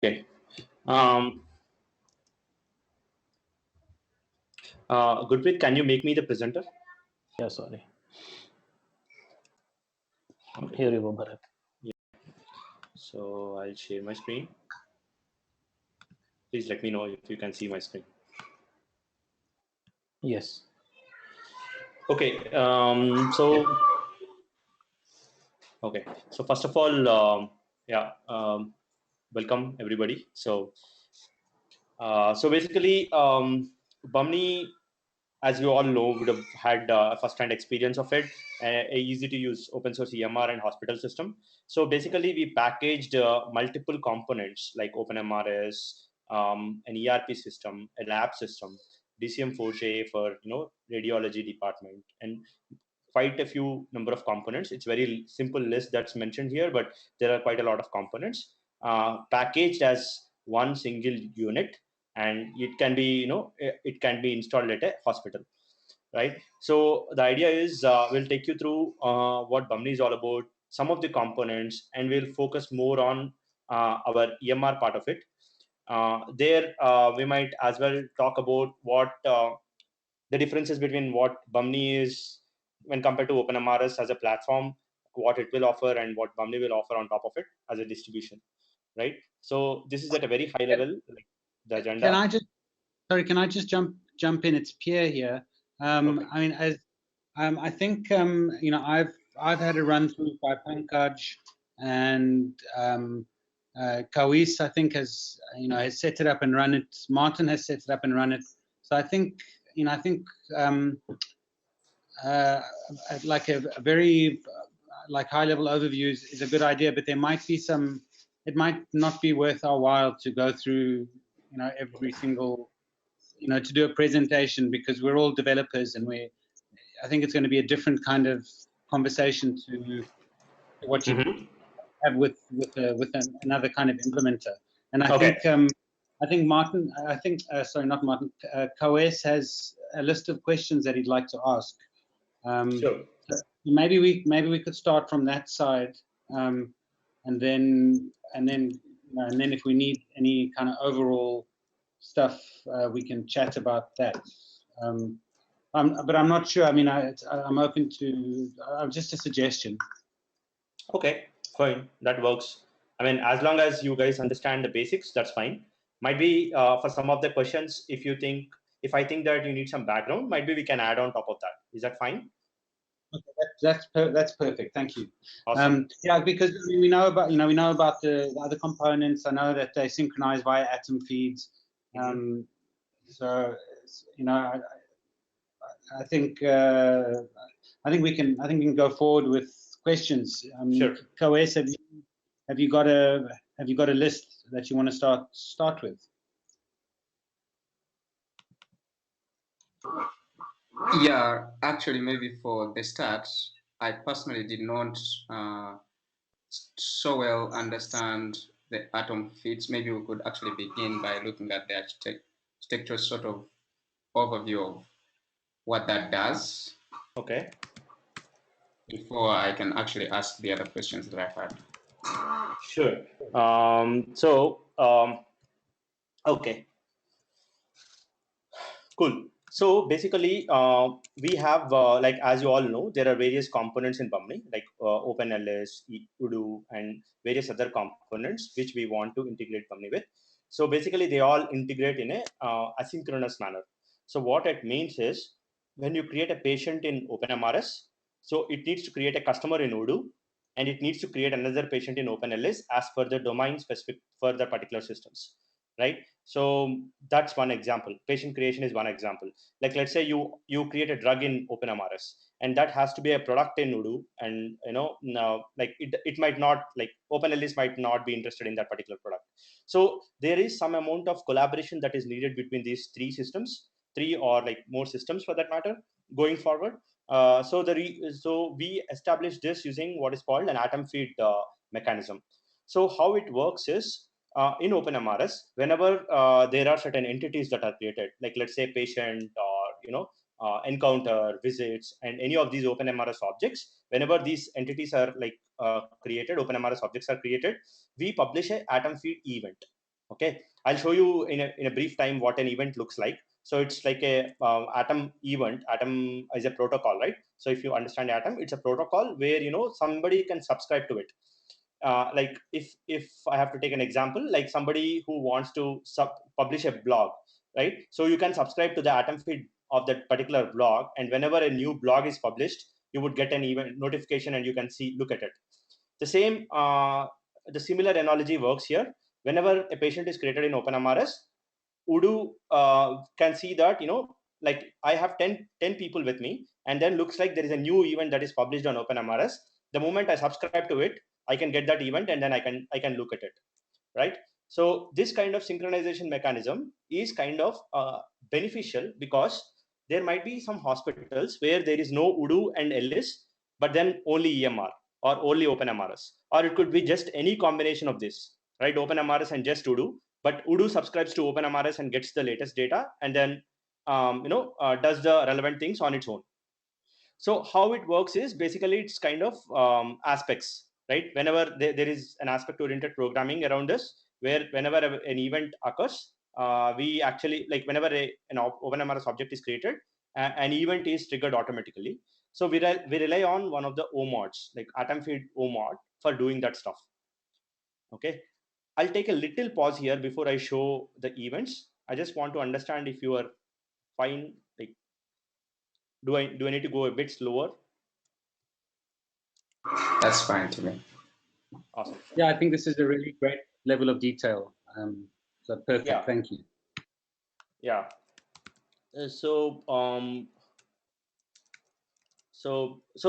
Okay. Gurpreet, can you make me the presenter? Yeah, sorry. Here you go, Bharat. Yeah. So I'll share my screen. Please let me know if you can see my screen. Yes. Okay. Okay. So first of all, welcome everybody. So basically, Bahmni, as you all know, would have had a first-hand experience of it, a easy-to-use open-source EMR and hospital system. So basically, we packaged multiple components like OpenMRS, an ERP system, a lab system, DCM4J for radiology department, and quite a few number of components. It's very simple list that's mentioned here, but there are quite a lot of components packaged as one single unit, and it can be it can be installed at a hospital, right? So the idea is we'll take you through what Bahmni is all about, some of the components, and we'll focus more on our EMR part of it. There we might as well talk about what the differences between what Bahmni is when compared to OpenMRS as a platform, what it will offer, and what Bahmni will offer on top of it as a distribution, right? So this is at a very high level, like the agenda. Can I just jump in? It's Pierre here. Okay. I mean, I think I've had a run through by Pankaj, and Kawis I think has set it up and run it. Martin has set it up and run it. So I think like a very high level overview is a good idea, but there might be some. It might not be worth our while to go through every single to do a presentation, because we're all developers, and I think it's going to be a different kind of conversation to what you have with another kind of implementer. And I think Martin, sorry, not Martin, Kawes has a list of questions that he'd like to ask. Sure. So maybe we could start from that side, and then if we need any kind of overall stuff, we can chat about that. But I'm not sure. I mean, I'm open to just a suggestion. Okay, fine, that works. I mean, as long as you guys understand the basics, that's fine. Might be for some of the questions, if I think that you need some background, might be we can add on top of that. Is that fine? Okay, that's perfect. Thank you. Awesome. Yeah, because we know about the other components. I know that they synchronize via atom feeds. So I think we can go forward with questions. Sure. Kawes, have you got a list that you want to start with? Yeah, actually, maybe for the start, I personally did not so well understand the atom feeds. Maybe we could actually begin by looking at the architectural sort of overview of what that does. Okay. Before I can actually ask the other questions that I've had. Sure. Okay. Cool. So basically, we have, like, as you all know, there are various components in Bahmni, like OpenELIS, Udo, and various other components which we want to integrate Bahmni with. So basically, they all integrate in a asynchronous manner. So what it means is, when you create a patient in OpenMRS, so it needs to create a customer in Udo, and it needs to create another patient in OpenELIS as per the domain specific for the particular systems, right? So that's one example. Patient creation is one example. Like, let's say you create a drug in OpenMRS, and that has to be a product in Udo, and now, like, it might not, like, OpenELIS might not be interested in that particular product. So there is some amount of collaboration that is needed between these three or like more systems for that matter going forward. So we established this using what is called an atom feed mechanism. So how it works is, in OpenMRS, whenever there are certain entities that are created, like, let's say, patient or encounter, visits, and any of these OpenMRS objects, whenever these entities are like created, OpenMRS objects are created, we publish a atom feed event. Okay, I'll show you in a brief time what an event looks like. So it's like a Atom event. Atom is a protocol, right? So if you understand Atom, it's a protocol where somebody can subscribe to it. Like if I have to take an example, like somebody who wants to publish a blog, right? So you can subscribe to the Atom feed of that particular blog, and whenever a new blog is published, you would get an event notification, and you can look at it. The same, the similar analogy works here. Whenever a patient is created in OpenMRS, Udo can see that, like I have 10 people with me, and then looks like there is a new event that is published on OpenMRS. The moment I subscribe to it, I can get that event, and then I can look at it, right? So this kind of synchronization mechanism is kind of beneficial, because there might be some hospitals where there is no Udo and LS, but then only EMR or only OpenMRS, or it could be just any combination of this, right? OpenMRS and just Udo, but Udo subscribes to OpenMRS and gets the latest data, and then does the relevant things on its own. So how it works is basically it's kind of aspects, right? Whenever there is an aspect oriented programming around this, where whenever an event occurs, we actually, like whenever an OpenMRS object is created, an event is triggered automatically. So we rely on one of the OMODs, like Atom Feed OMOD, for doing that stuff. Okay, I'll take a little pause here before I show the events. I just want to understand if you are fine. Like, do I need to go a bit slower? That's fine to me. Awesome. Yeah, I think this is a really great level of detail. So perfect. Yeah. Thank you. Yeah. So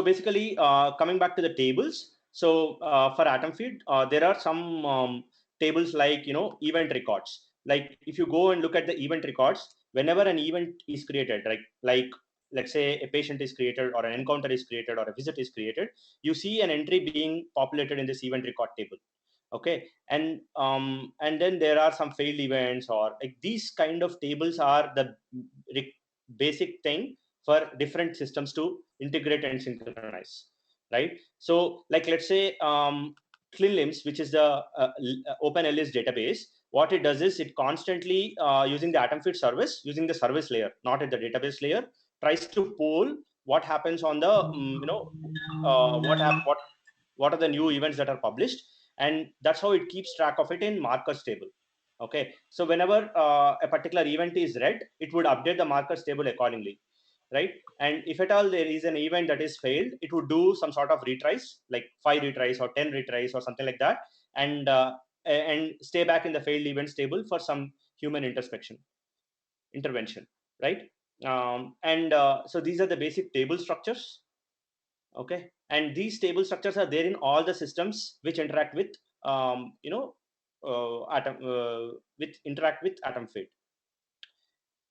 basically, coming back to the tables. So for Atom Feed, there are some tables like event records. Like if you go and look at the event records, whenever an event is created, like let's say a patient is created, or an encounter is created, or a visit is created, you see an entry being populated in this event record table. Okay, and then there are some failed events, or like these kind of tables are the basic thing for different systems to integrate and synchronize, right? So like let's say ClinLimbs, which is the OpenELIS database, what it does is it constantly using the Atom Feed service, using the service layer, not at the database layer, tries to poll what happens on the what are the new events that are published, and that's how it keeps track of it in markers table. Okay, so whenever a particular event is read, it would update the markers table accordingly, right? And if at all there is an event that is failed, it would do some sort of retries, like 5 retries or 10 retries or something like that, and stay back in the failed events table for some human intervention, right? So these are the basic table structures. Okay, and these table structures are there in all the systems which interact with atom with interact with Atom Feed.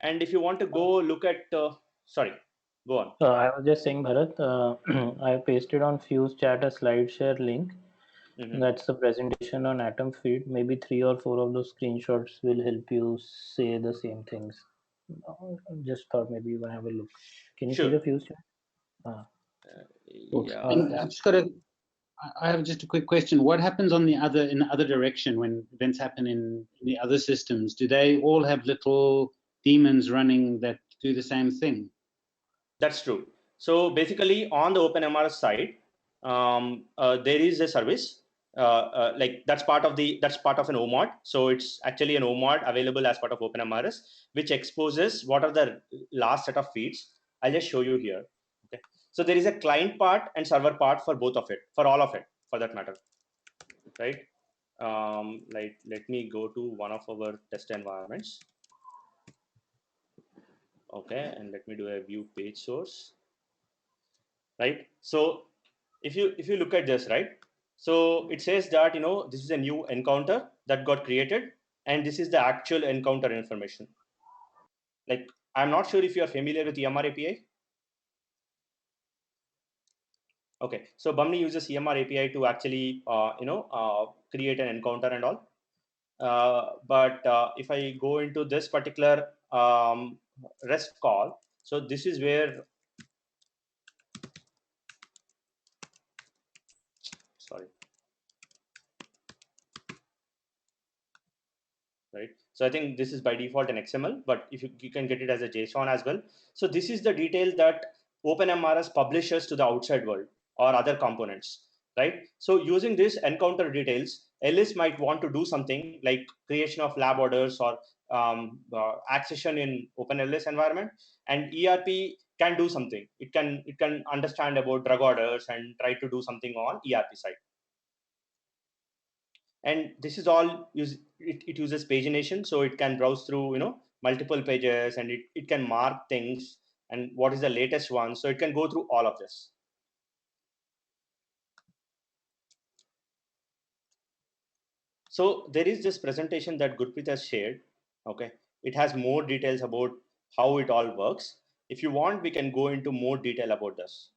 And if you want to go look at sorry, go on. I was just saying, Bharat, I pasted on Fuse chat a slide share link. Mm-hmm. That's the presentation on Atom Feed. Maybe 3 or 4 of those screenshots will help you say the same things. Just thought maybe you can have a look. Can you see Sure. the Fuse chat? Yeah. And I've just got I have just a quick question. What happens in the other direction when events happen in the other systems? Do they all have little daemons running that do the same thing? That's true. So basically, on the OpenMRS side, there is a service like that's part of an OMOD. So it's actually an OMOD available as part of OpenMRS, which exposes what are the last set of feeds. I'll just show you here. Okay. So there is a client part and server part for both of it, for all of it, for that matter, right? Like let me go to one of our test environments. Okay, and let me do a view page source. Right, so if you look at this, right, so it says that this is a new encounter that got created, and this is the actual encounter information. Like, I'm not sure if you are familiar with EMR API. Okay, so Bahmni uses EMR API to actually create an encounter and all, but if I go into this particular REST call, so this is where, sorry. right? So I think this is by default an XML, but if you can get it as a JSON as well. So this is the detail that OpenMRS publishes to the outside world or other components, right? So using this encounter details, Ellis might want to do something like creation of lab orders or accession in OpenELIS environment, and ERP can do something. It can understand about drug orders and try to do something on ERP side. And this is all it uses pagination, so it can browse through multiple pages, and it can mark things and what is the latest one, so it can go through all of this. So there is this presentation that Gurpreet has shared. Okay, it has more details about how it all works. If you want, we can go into more detail about this.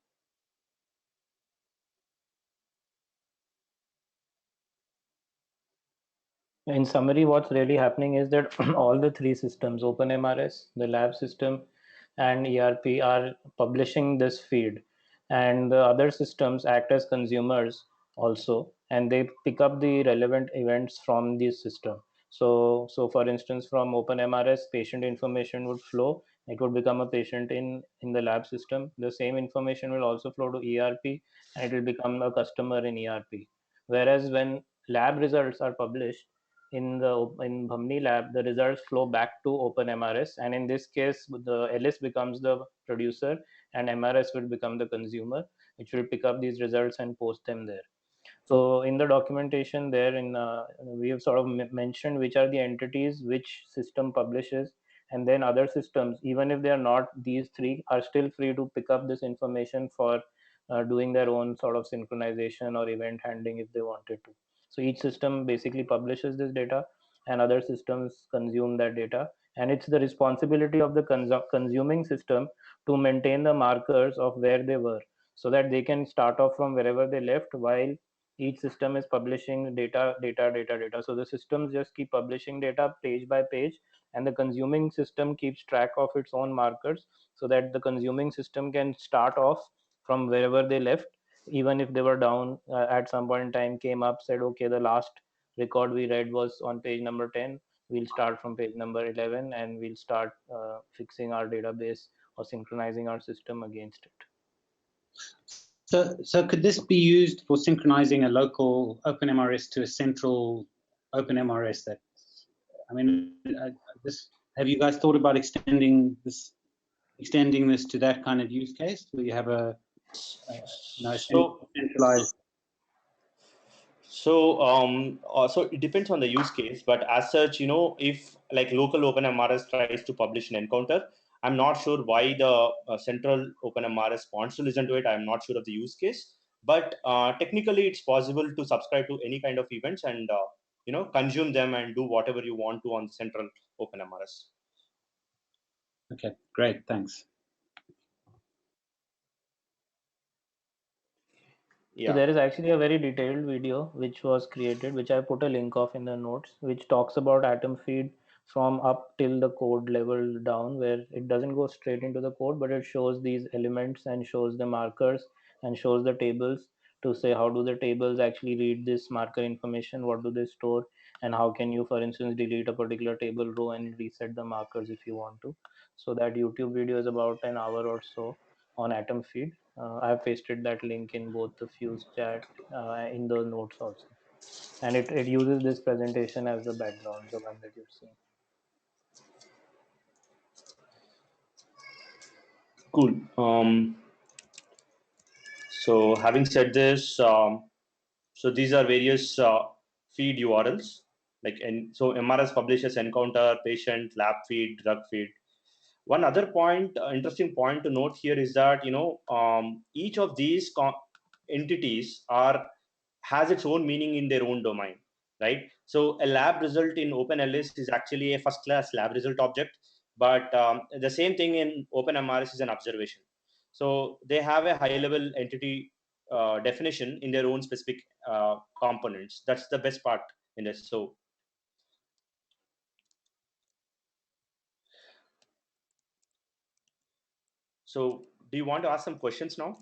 In summary, what's really happening is that all the three systems, OpenMRS, the lab system, and ERP, are publishing this feed. And the other systems act as consumers also, and they pick up the relevant events from this system. So for instance, from OpenMRS, patient information would flow. It would become a patient in the lab system. The same information will also flow to ERP, and it will become a customer in ERP. Whereas when lab results are published, in Bahmni lab, the results flow back to OpenMRS, and in this case, the LS becomes the producer, and MRS will become the consumer, which will pick up these results and post them there. So in the documentation there, we have sort of mentioned which are the entities which system publishes, and then other systems, even if they are not these three, are still free to pick up this information for doing their own sort of synchronization or event handling if they wanted to. So each system basically publishes this data, and other systems consume that data, and it's the responsibility of the consuming system to maintain the markers of where they were, so that they can start off from wherever they left, while each system is publishing data. So the systems just keep publishing data page by page, and the consuming system keeps track of its own markers, so that the consuming system can start off from wherever they left, even if they were down at some point in time, came up, said, okay, the last record we read was on page number 10. We'll start from page number 11, and we'll start fixing our database or synchronizing our system against it. So could this be used for synchronizing a local OpenMRS to a central OpenMRS? Have you guys thought about extending this to that kind of use case, where you have a So centralized? So it depends on the use case, but as such, if like local OpenMRS tries to publish an encounter, I'm not sure why the central OpenMRS wants to listen to it. I'm not sure of the use case, but technically it's possible to subscribe to any kind of events and consume them and do whatever you want to on the central OpenMRS. Okay, great, thanks. So Yeah. there is actually a very detailed video which was created, which I put a link of in the notes, which talks about atom feed from up till the code level down, where it doesn't go straight into the code, but it shows these elements and shows the markers and shows the tables to say how do the tables actually read this marker information, what do they store, and how can you, for instance, delete a particular table row and reset the markers if you want to. So that YouTube video is about an hour or so on atom feed. I have pasted that link in both the Fuse chat in the notes also, and it uses this presentation as the background, the one that you're seeing. Cool. So having said this, so these are various feed URLs. So MRS publishes encounter, patient, lab feed, drug feed. One other point, interesting point to note here is that each of these entities has its own meaning in their own domain, right? So a lab result in OpenELIS is actually a first-class lab result object, but the same thing in OpenMRS is an observation. So they have a high-level entity definition in their own specific components. That's the best part in this. So do you want to ask some questions now?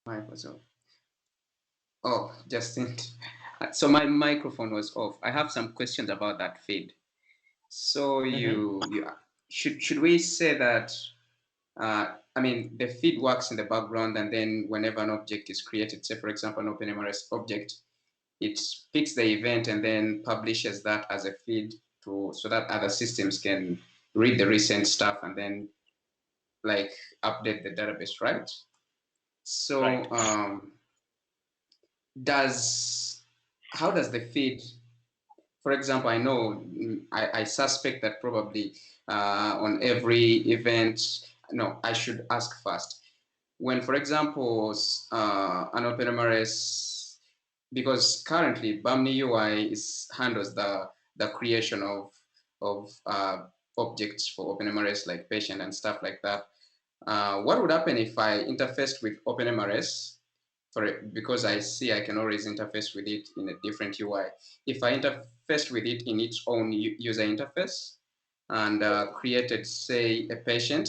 Microsoft. Oh, just think. So my microphone was off. I have some questions about that feed. So should we say that I mean the feed works in the background, and then whenever an object is created, say for example an OpenMRS object, it picks the event and then publishes that as a feed to so that other systems can read the recent stuff and then like update the database, right? So Right. does how does the feed, for example, I know I suspect that probably on every event, no, I should ask first. When, for example, an OpenMRS, because currently Bahmni UI handles the creation of objects for OpenMRS like patient and stuff like that. What would happen if I interfaced with OpenMRS because I see I can always interface with it in a different UI. If I interfaced with it in its own user interface and created, say, a patient,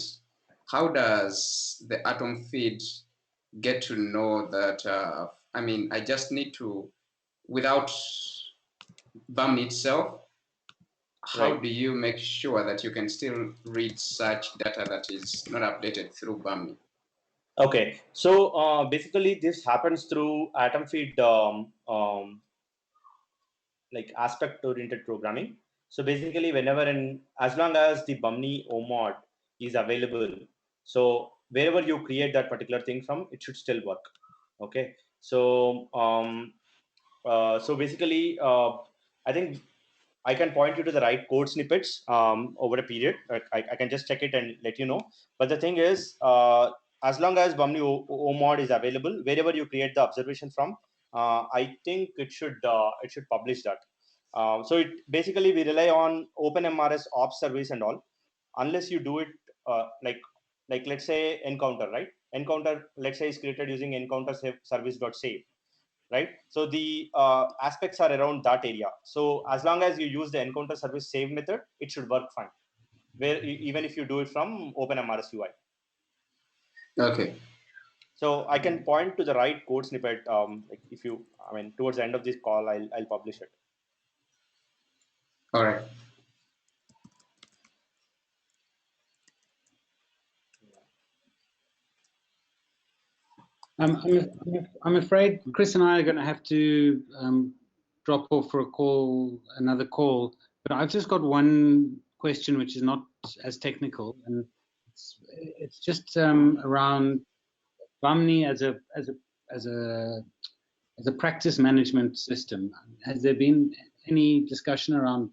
how does the Atom feed get to know that? I mean, I just need to, without Bahmni itself, how Right. do you make sure that you can still read such data that is not updated through Bahmni? Okay. So basically, this happens through Atom feed like aspect oriented programming. So basically, whenever and as long as the Bahmni OMOD is available, so wherever you create that particular thing from, it should still work. Okay. So so basically, I think I can point you to the right code snippets over a period. I can just check it and let you know. But the thing is, as long as Bahmni OMOD is available, wherever you create the observation from, I think it should publish that. So it basically we rely on OpenMRS ops service and all. Unless you do it like let's say encounter, right? Encounter, let's say, is created using encounter service.save, right? So the aspects are around that area. So as long as you use the encounter service save method, it should work fine, where even if you do it from OpenMRS UI. Okay. So I can point to the right code snippet. Like if you, I mean, towards the end of this call, I'll publish it. All right. I'm afraid Chris and I are going to have to drop off for another call. But I've just got one question, which is not as technical, and it's just around Bahmni as a practice management system. Has there been any discussion around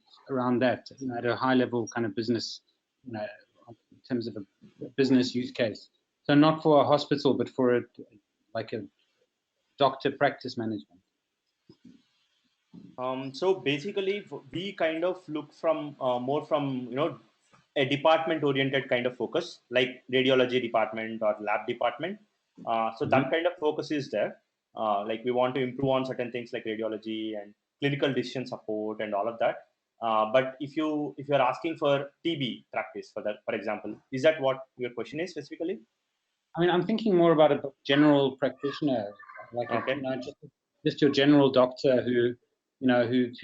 that, at a high level kind of business, in terms of a business use case? So not for a hospital, but for like a doctor practice management. So basically, we kind of look from more from a department oriented kind of focus, like radiology department or lab department. So that kind of focus is there. Like we want to improve on certain things like radiology and clinical decision support and all of that. But if you're asking for TB practice for that, for example, is that what your question is specifically? I mean, I'm thinking more about a general practitioner, like Okay. just your general doctor who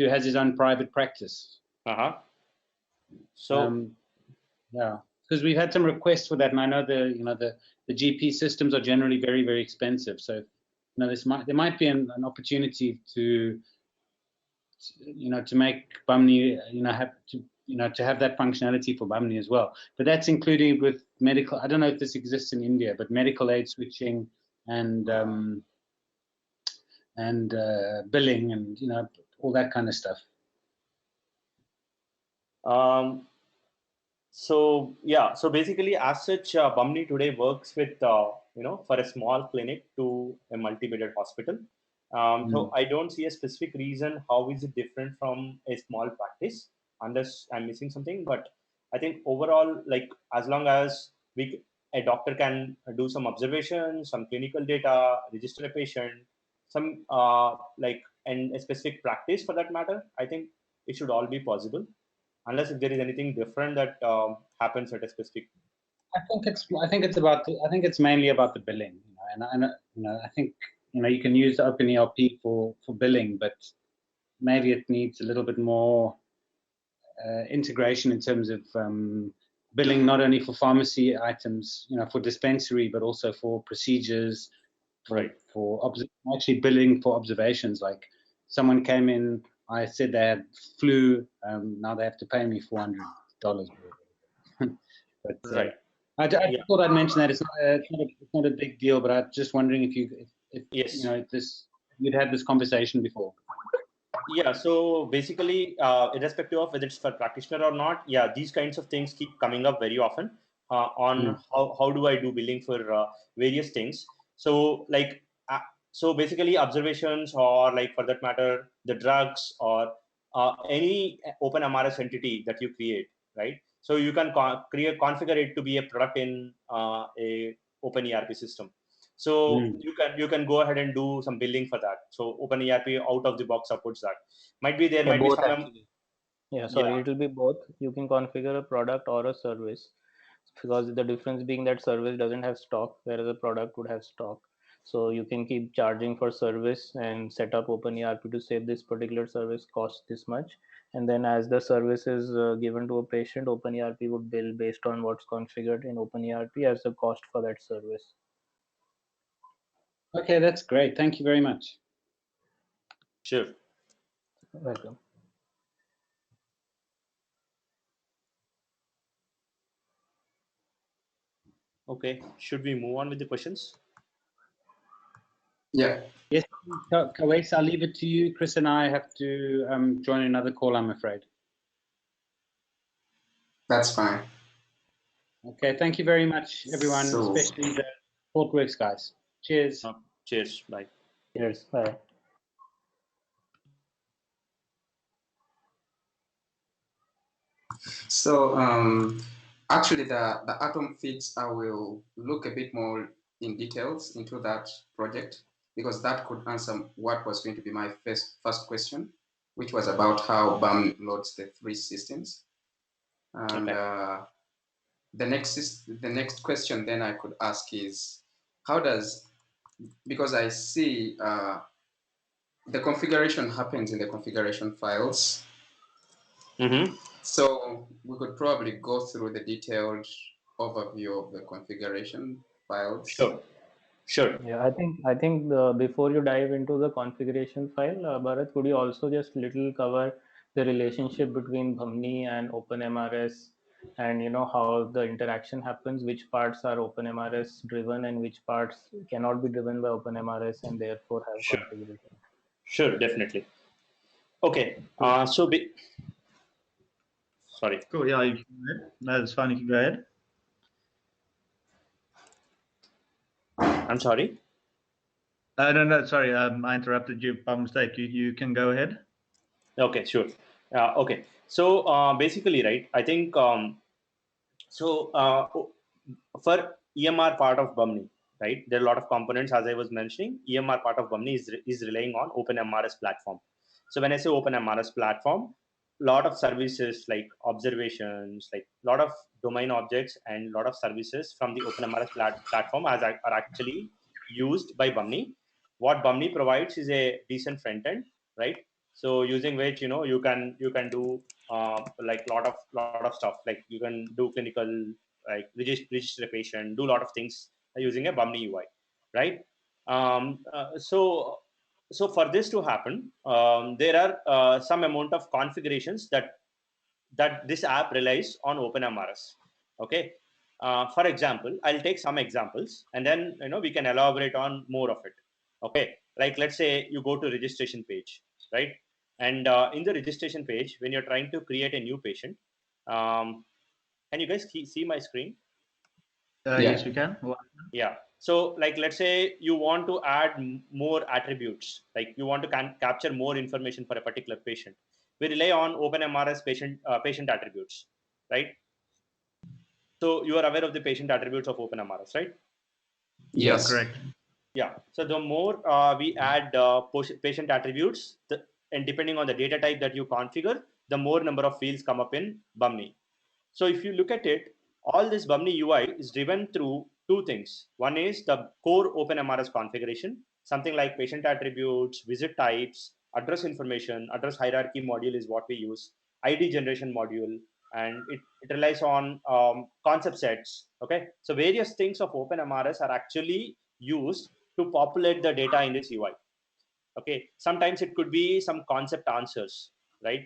has his own private practice. Uh-huh. So Yeah, because we've had some requests for that, and I know the GP systems are generally very, very expensive. So there might be an opportunity to make Bahmni to have that functionality for Bahmni as well. But that's including with medical. I don't know if this exists in India, but medical aid switching and billing and all that kind of stuff. So yeah, so basically, as such, Bahmni today works with for a small clinic to a multi-bedded hospital. So I don't see a specific reason how is it different from a small practice, unless I'm missing something. But I think overall, like as long as a doctor can do some observation, some clinical data, register a patient, some and a specific practice for that matter, I think it should all be possible, unless if there is anything different that happens at a specific. I think it's mainly about the billing, and I think you can use OpenERP for billing, but maybe it needs a little bit more integration in terms of billing, not only for pharmacy items, for dispensary, but also for procedures, for actually billing for observations. Like someone came in, I said they had flu, now they have to pay me $400. But I thought I'd mention that it's not a big deal, but I'm just wondering if you'd had this conversation before. Yeah, so basically, irrespective of whether it's for practitioner or not, these kinds of things keep coming up very often on how do I do billing for various things. So so basically observations, or like for that matter, the drugs, or any OpenMRS entity that you create, right? So you can configure it to be a product in a OpenERP system. So you can go ahead and do some billing for that. So OpenERP out of the box supports that. Might be there Yeah, might be both some actually. Yeah, sorry, it will be both. You can configure a product or a service, because the difference being that service doesn't have stock, whereas a product would have stock. So you can keep charging for service and set up OpenERP to say this particular service costs this much. And then as the service is given to a patient, OpenERP would bill based on what's configured in OpenERP as the cost for that service. Okay, that's great. Thank you very much. Sure. Welcome. Okay, should we move on with the questions? Yeah. Yes, Kawais, I'll leave it to you. Chris and I have to join another call, I'm afraid. That's fine. Okay, thank you very much, everyone, especially the ThoughtWorks guys. Cheers. Cheers. Bye. Cheers. Bye. So actually the atom feeds, I will look a bit more in details into that project, because that could answer what was going to be my first question, which was about how BAM loads the three systems. And the next question then I could ask is, how does, because I see the configuration happens in the configuration files. So we could probably go through the detailed overview of the configuration files. Sure. Yeah, I think before you dive into the configuration file, Bharat, could you also just little cover the relationship between Bahmni and OpenMRS, and how the interaction happens, which parts are OpenMRS driven and which parts cannot be driven by OpenMRS and therefore have configuration. Sure, definitely. Okay. Sorry. Cool. Yeah, you can go ahead. No, that's fine. You can go ahead. I'm sorry. No, sorry. I interrupted you by mistake. You can go ahead. Okay, sure. Okay. So basically, right, I think for EMR part of Bahmni, right, there are a lot of components, as I was mentioning. EMR part of Bahmni is relying on OpenMRS platform. So when I say OpenMRS platform, lot of services like observations, like a lot of domain objects and a lot of services from the OpenMRS platform are actually used by Bahmni. What Bahmni provides is a decent front end, right? So using which you can do like lot of stuff, like you can do clinical, like register a patient, do a lot of things using a Bahmni UI, right? So for this to happen, there are some amount of configurations that this app relies on OpenMRS. Okay. For example, I'll take some examples, and then we can elaborate on more of it. Okay. Like let's say you go to registration page, right? And in the registration page, when you're trying to create a new patient, can you guys see my screen? Yes, we can. Yeah. So like let's say you want to add more attributes, like you want to capture more information for a particular patient. We rely on OpenMRS patient attributes, right? So you are aware of the patient attributes of OpenMRS, right? Yes. Correct. Yeah. So the more we add patient attributes, and depending on the data type that you configure, the more number of fields come up in Bahmni. So if you look at it, all this Bahmni UI is driven through two things. One is the core OpenMRS configuration, something like patient attributes, visit types, address information, address hierarchy module is what we use, ID generation module, and it relies on concept sets. Okay, so various things of OpenMRS are actually used to populate the data in this UI. Okay, sometimes it could be some concept answers, right?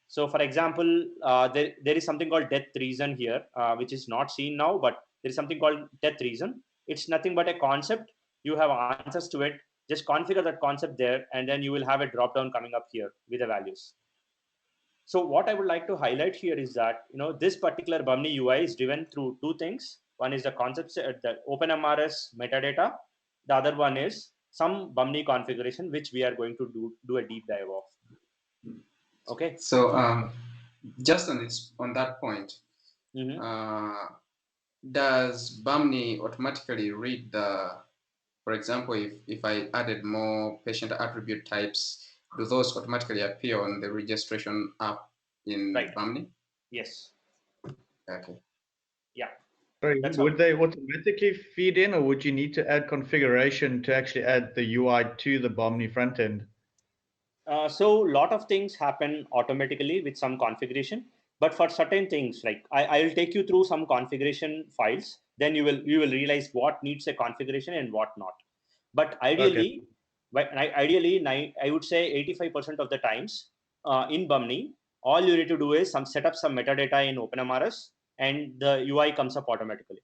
So for example, there is something called death reason here, which is not seen now, but there is something called death reason. It's nothing but a concept. You have answers to it. Just configure that concept there, and then you will have a drop down coming up here with the values. So what I would like to highlight here is that, this particular Bahmni UI is driven through two things. One is the concept, the OpenMRS metadata. The other one is some Bahmni configuration, which we are going to do a deep dive of. Okay. So just on that point, Mm-hmm. does Bahmni automatically read for example, if I added more patient attribute types, do those automatically appear on the registration app in Right. Bahmni? Yes. Okay. Yeah. Sorry, That's would they automatically feed in, or would you need to add configuration to actually add the UI to the Bahmni front end? So a lot of things happen automatically with some configuration, but for certain things, like I'll take you through some configuration files, then you will realize what needs a configuration and what not. But Okay. I would say 85% of the times in Bahmni, all you need to do is set up some metadata in OpenMRS, and the UI comes up automatically.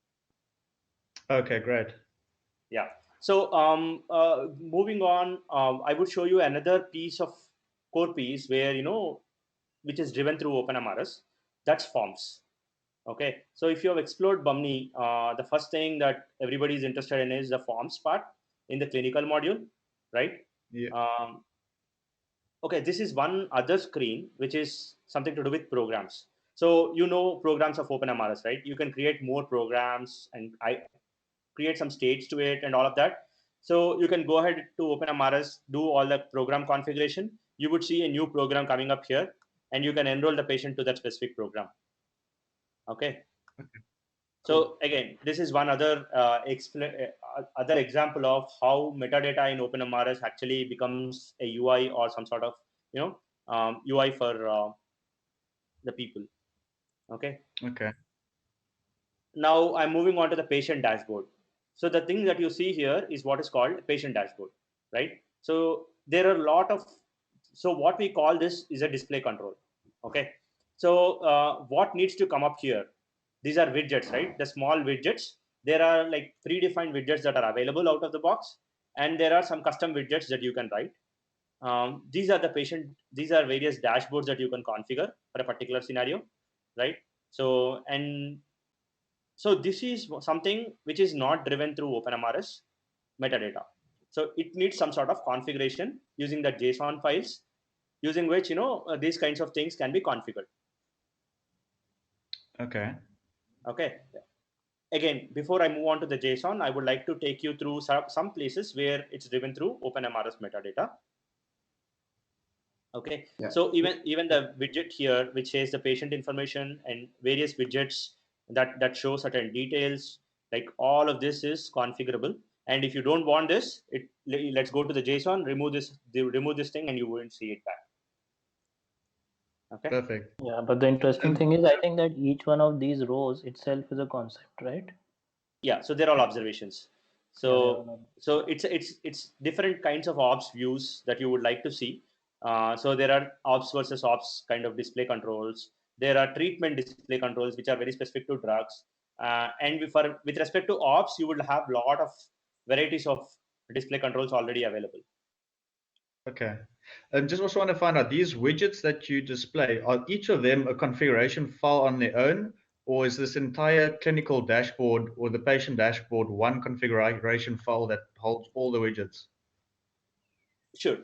Okay, great. Yeah. So moving on, I would show you another piece of core piece where, which is driven through OpenMRS. That's forms. Okay. So if you have explored Bahmni, the first thing that everybody is interested in is the forms part in the clinical module, right? Yeah. Okay. This is one other screen, which is something to do with programs. So, programs of OpenMRS, right? You can create more programs, and I create some states to it and all of that. So you can go ahead to OpenMRS, do all the program configuration. You would see a new program coming up here, and you can enroll the patient to that specific program. Okay. Cool. So again, this is one other other example of how metadata in OpenMRS actually becomes a UI or some sort of UI for the people. Okay. Okay. Now I'm moving on to the patient dashboard. So the thing that you see here is what is called patient dashboard, right? So there are a lot of, so what we call this is a display control. Okay. So what needs to come up here? These are widgets, right? The small widgets. There are like predefined widgets that are available out of the box, and there are some custom widgets that you can write. These are these are various dashboards that you can configure for a particular scenario, right? So this is something which is not driven through OpenMRS metadata. So it needs some sort of configuration using the JSON files, using which these kinds of things can be configured. Okay. Okay. Again, before I move on to the JSON, I would like to take you through some places where it's driven through OpenMRS metadata. Okay. Yeah. So even the widget here, which says the patient information and various widgets that show certain details, like all of this is configurable. And if you don't want this, let's go to the JSON, remove this thing, and you won't see it back. Okay. Perfect. Yeah, but the interesting thing is, I think that each one of these rows itself is a concept, right? Yeah. So they're all observations. Yeah, they're So all so it's different kinds of ops views that you would like to see. So there are ops versus ops kind of display controls. There are treatment display controls which are very specific to drugs. And with respect to ops, you would have a lot of varieties of display controls already available. Okay. And just also want to find out, these widgets that you display, are each of them a configuration file on their own, or is this entire clinical dashboard or the patient dashboard one configuration file that holds all the widgets? Sure.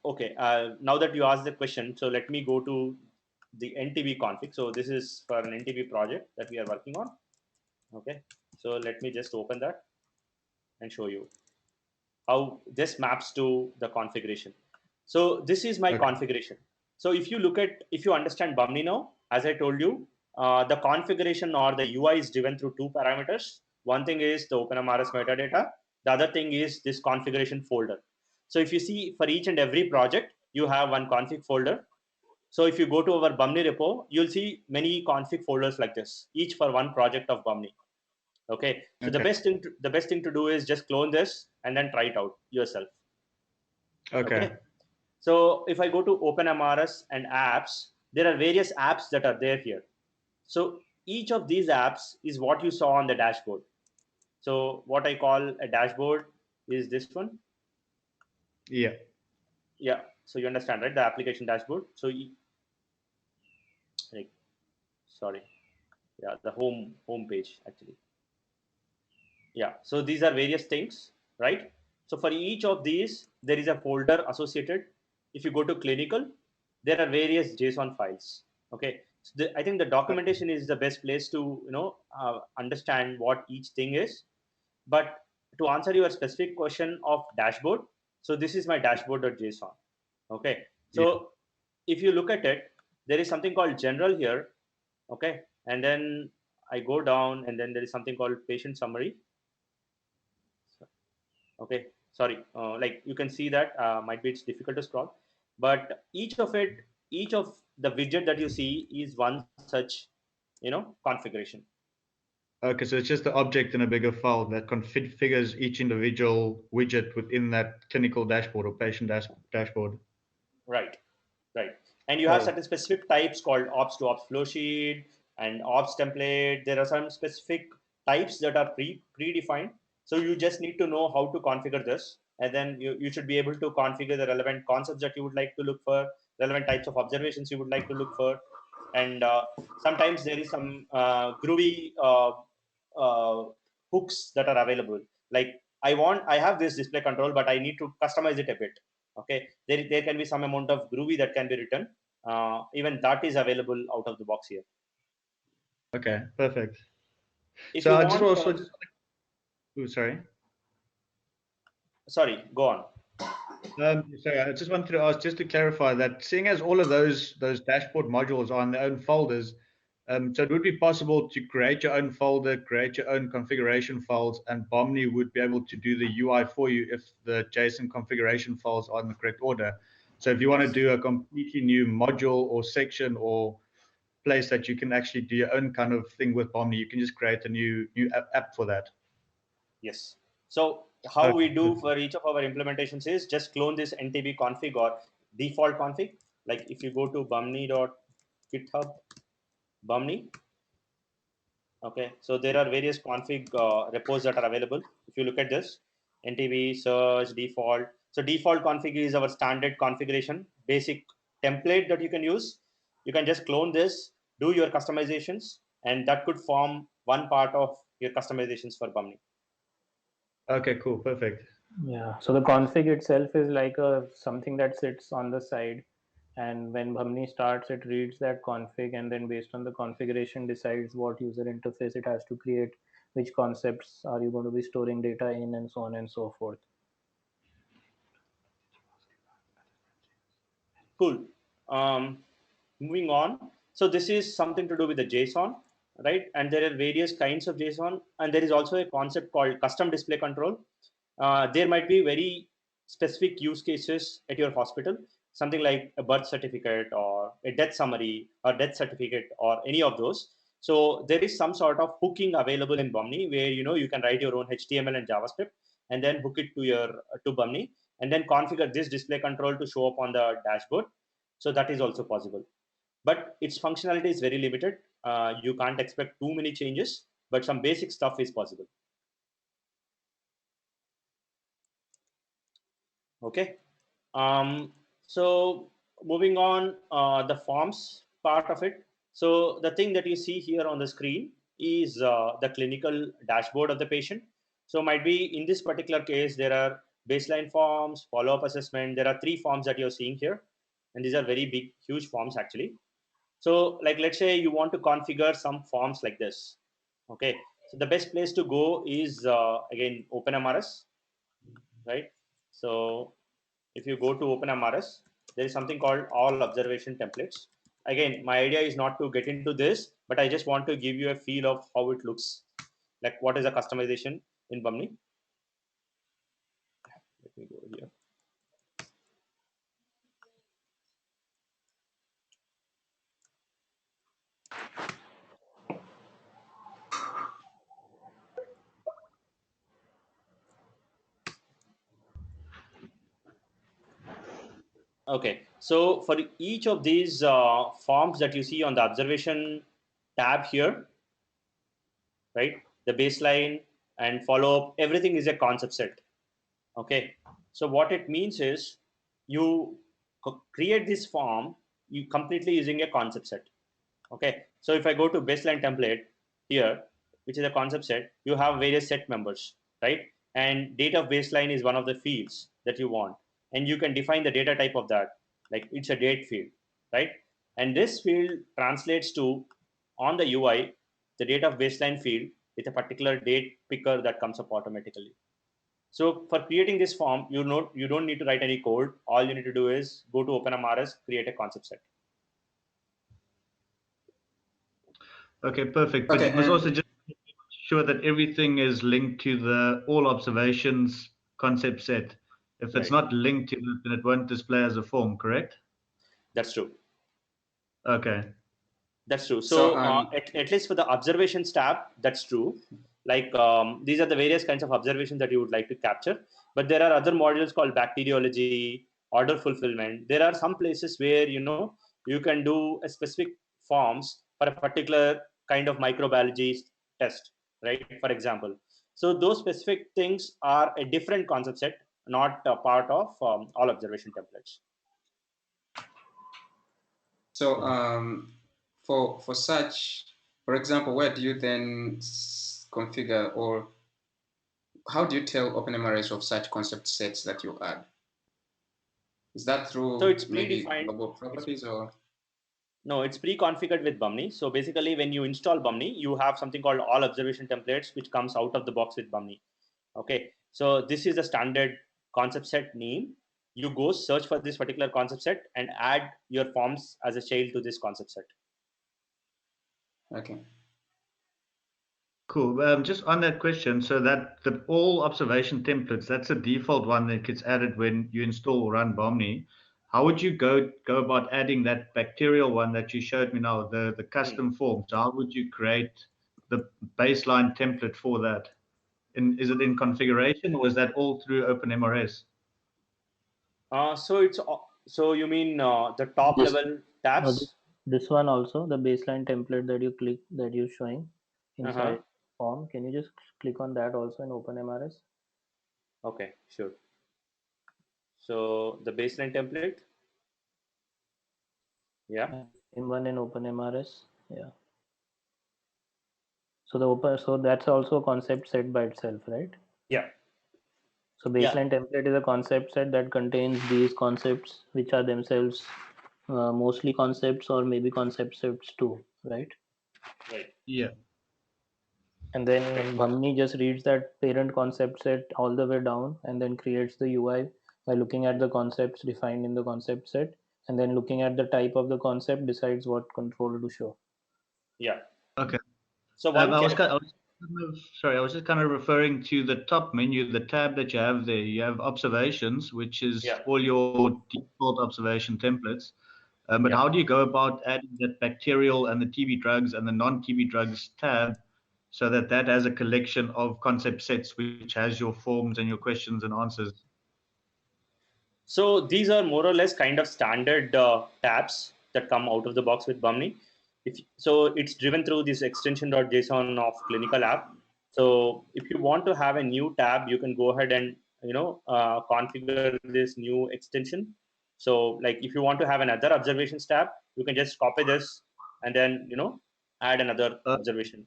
Okay. Now that you asked the question, so let me go to the NTB config. So this is for an NTB project that we are working on. Okay. So let me just open that and show you how this maps to the configuration. So this is my Okay. configuration. So if you understand Bahmni now, as I told you, the configuration or the UI is driven through two parameters. One thing is the OpenMRS metadata. The other thing is this configuration folder. So if you see, for each and every project, you have one config folder. So if you go to our Bahmni repo, you'll see many config folders like this, each for one project of Bahmni. Okay. So Okay. the best thing to do is just clone this and then try it out yourself. Okay. Okay. So if I go to OpenMRS and apps, there are various apps that are there here. So each of these apps is what you saw on the dashboard. So what I call a dashboard is this one. Yeah. Yeah. So you understand, right? The application dashboard. So like, sorry. Yeah, the home page actually. Yeah. So these are various things, right? So for each of these, there is a folder associated. If you go to clinical, there are various JSON files. Okay. So I think the documentation is the best place to understand what each thing is. But to answer your specific question of dashboard, so this is my dashboard.json. Okay. Yeah. So if you look at it, there is something called general here. Okay. And then I go down, and then there is something called patient summary. Okay, sorry, like you can see that might be it's difficult to scroll, but each of the widget that you see is one such configuration. Okay, so it's just the object in a bigger file that configures each individual widget within that clinical dashboard or patient dashboard. Right, right. And you have Oh, certain specific types called ops to ops flow sheet and ops template. There are some specific types that are predefined. So you just need to know how to configure this. And then you should be able to configure the relevant concepts that you would like to look for, relevant types of observations you would like to look for. And sometimes there is some groovy hooks that are available. Like I have this display control, but I need to customize it a bit. Okay, there can be some amount of groovy that can be written. Even that is available out of the box here. okay, perfect. If So you I just want, also just, oh, sorry. sorry, go on. Sorry, I just wanted to ask, just to clarify that, seeing as all of those dashboard modules are on their own folders, so it would be possible to create your own folder, create your own configuration files, and Bahmni would be able to do the UI for you if the JSON configuration files are in the correct order. So if you want to Yes, do a completely new module or section or place that you can actually do your own kind of thing with Bahmni, you can just create a new app for that. yes. So how we Okay, do for each of our implementations is just clone this ntb config or default config. Like if you go to bahmni.github bahmni. Okay, so there are various config repos that are available. If you look at this, NTB, search, default. So default config is our standard configuration, basic template that you can use. You can just clone this, do your customizations, and that could form one part of your customizations for Bahmni. okay, cool, perfect. Yeah, so the config itself is like a something that sits on the side, and when Bahmni starts, it reads that config, and then based on the configuration decides what user interface it has to create, which concepts are you going to be storing data in, and so on and so forth. Cool. Um, Moving on. So this is something to do with the JSON, right? And there are various kinds of JSON, and there is also a concept called custom display control. There might be very specific use cases at your hospital, something like a birth certificate or a death summary or death certificate or any of those. So there is some sort of hooking available in Bahmni where you can write your own HTML and JavaScript and then hook it to Bahmni and then configure this display control to show up on the dashboard. So that is also possible, but its functionality is very limited. You can't expect too many changes, but some basic stuff is possible. Okay. So moving on, the forms part of it. So the thing that you see here on the screen is the clinical dashboard of the patient. So might be in this particular case, there are baseline forms, follow-up assessment. There are 3 forms that you're seeing here. And these are very big, huge forms actually. So like, let's say you want to configure some forms like this. Okay. So the best place to go is again, OpenMRS, right? So if you go to OpenMRS, there is something called all observation templates. Again, my idea is not to get into this, but I just want to give you a feel of how it looks. Like what is a customization in Bahmni. Let me go here. Okay, so for each of these forms that you see on the observation tab here, right, the baseline and follow up, everything is a concept set. Okay, so what it means is you create this form you completely using a concept set. Okay, so if I go to baseline template here, which is a concept set, you have various set members, right? And date of baseline is one of the fields that you want, and you can define the data type of that, like it's a date field, right? And this field translates to on the UI the date of baseline field with a particular date picker that comes up automatically. So for creating this form, you don't need to write any code. All you need to do is go to OpenMRS, create a concept set. Okay, perfect. But Okay, you must and also just make sure that everything is linked to the all observations concept set. If it's Right. not linked to it, then it won't display as a form, correct? That's true. Okay. That's true. so So at least for the observations tab, that's true. Like these are the various kinds of observations that you would like to capture. But there are other modules called bacteriology, order fulfillment. There are some places where you can do a specific forms for a particular kind of microbiology test, right? For example. So those specific things are a different concept set, not a part of all observation templates. so for such, for example, where do you then configure, or how do you tell OpenMRS of such concept sets that you add? Is that So through it's maybe predefined. global It's properties or? No, it's pre-configured with Bahmni. So basically, when you install Bahmni, you have something called all observation templates, which comes out of the box with Bahmni. Okay, so this is the standard concept set name. You go search for this particular concept set and add your forms as a child to this concept set. Okay. Cool. Just on that question, so that the all observation templates, that's a default one that gets added when you install or run Bahmni. How would you go about adding that bacterial one that you showed me now, the Hmm. custom forms? How would you create the baseline template for that? Is it in configuration or is that all through OpenMRS? So you mean the top This level uh, tabs? this one also, the baseline template that you click, that you're showing Uh-huh. inside form. Can you just click on that also in OpenMRS? Okay, sure. So the baseline template, yeah, And same one in OpenMRS. Yeah. So that's also a concept set by itself, right? yeah, So yeah, baseline template is a concept set that contains these concepts, which are themselves mostly concepts or maybe concept sets too, right? right, Yeah. And then right. Bhamni just reads that parent concept set all the way down and then creates the UI by looking at the concepts defined in the concept set, and then looking at the type of the concept decides what control to show. Yeah. Okay. So one can. Sorry, I was just kind of referring to the top menu, the tab that you have there. You have observations, which is Yeah, all your default observation templates. But yeah. how do you go about adding that bacterial and the TB drugs and the non-TB drugs tab so that that has a collection of concept sets which has your forms and your questions and answers? So these are more or less kind of standard tabs that come out of the box with Bahmni. So, it's driven through this extension.json of clinical app. So if you want to have a new tab, you can go ahead and configure this new extension. So like if you want to have another observations tab, you can just copy this and then add another Uh, observation.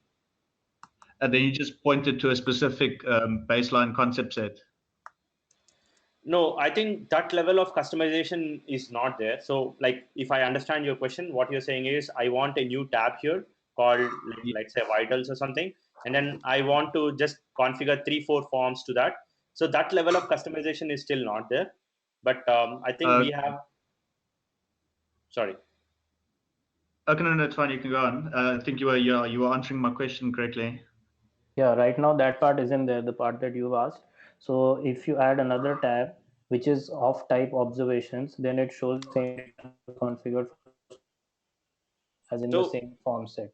and then you just point it to a specific baseline concept set. No, I think that level of customization is not there. So, like, if I understand your question, what you're saying is, I want a new tab here called, like, Yeah. let's say, vitals or something, and then I want to just configure 3, 4 forms to that. So that level of customization is still not there. But I think Uh, we have. Sorry. okay, no, that's fine. You can go on. I think you were answering my question correctly. Yeah, right now that part isn't there, the part that you've asked. So if you add another tab which is of type observations, then it shows the same data that was configured for those two tabs as in the So same form set.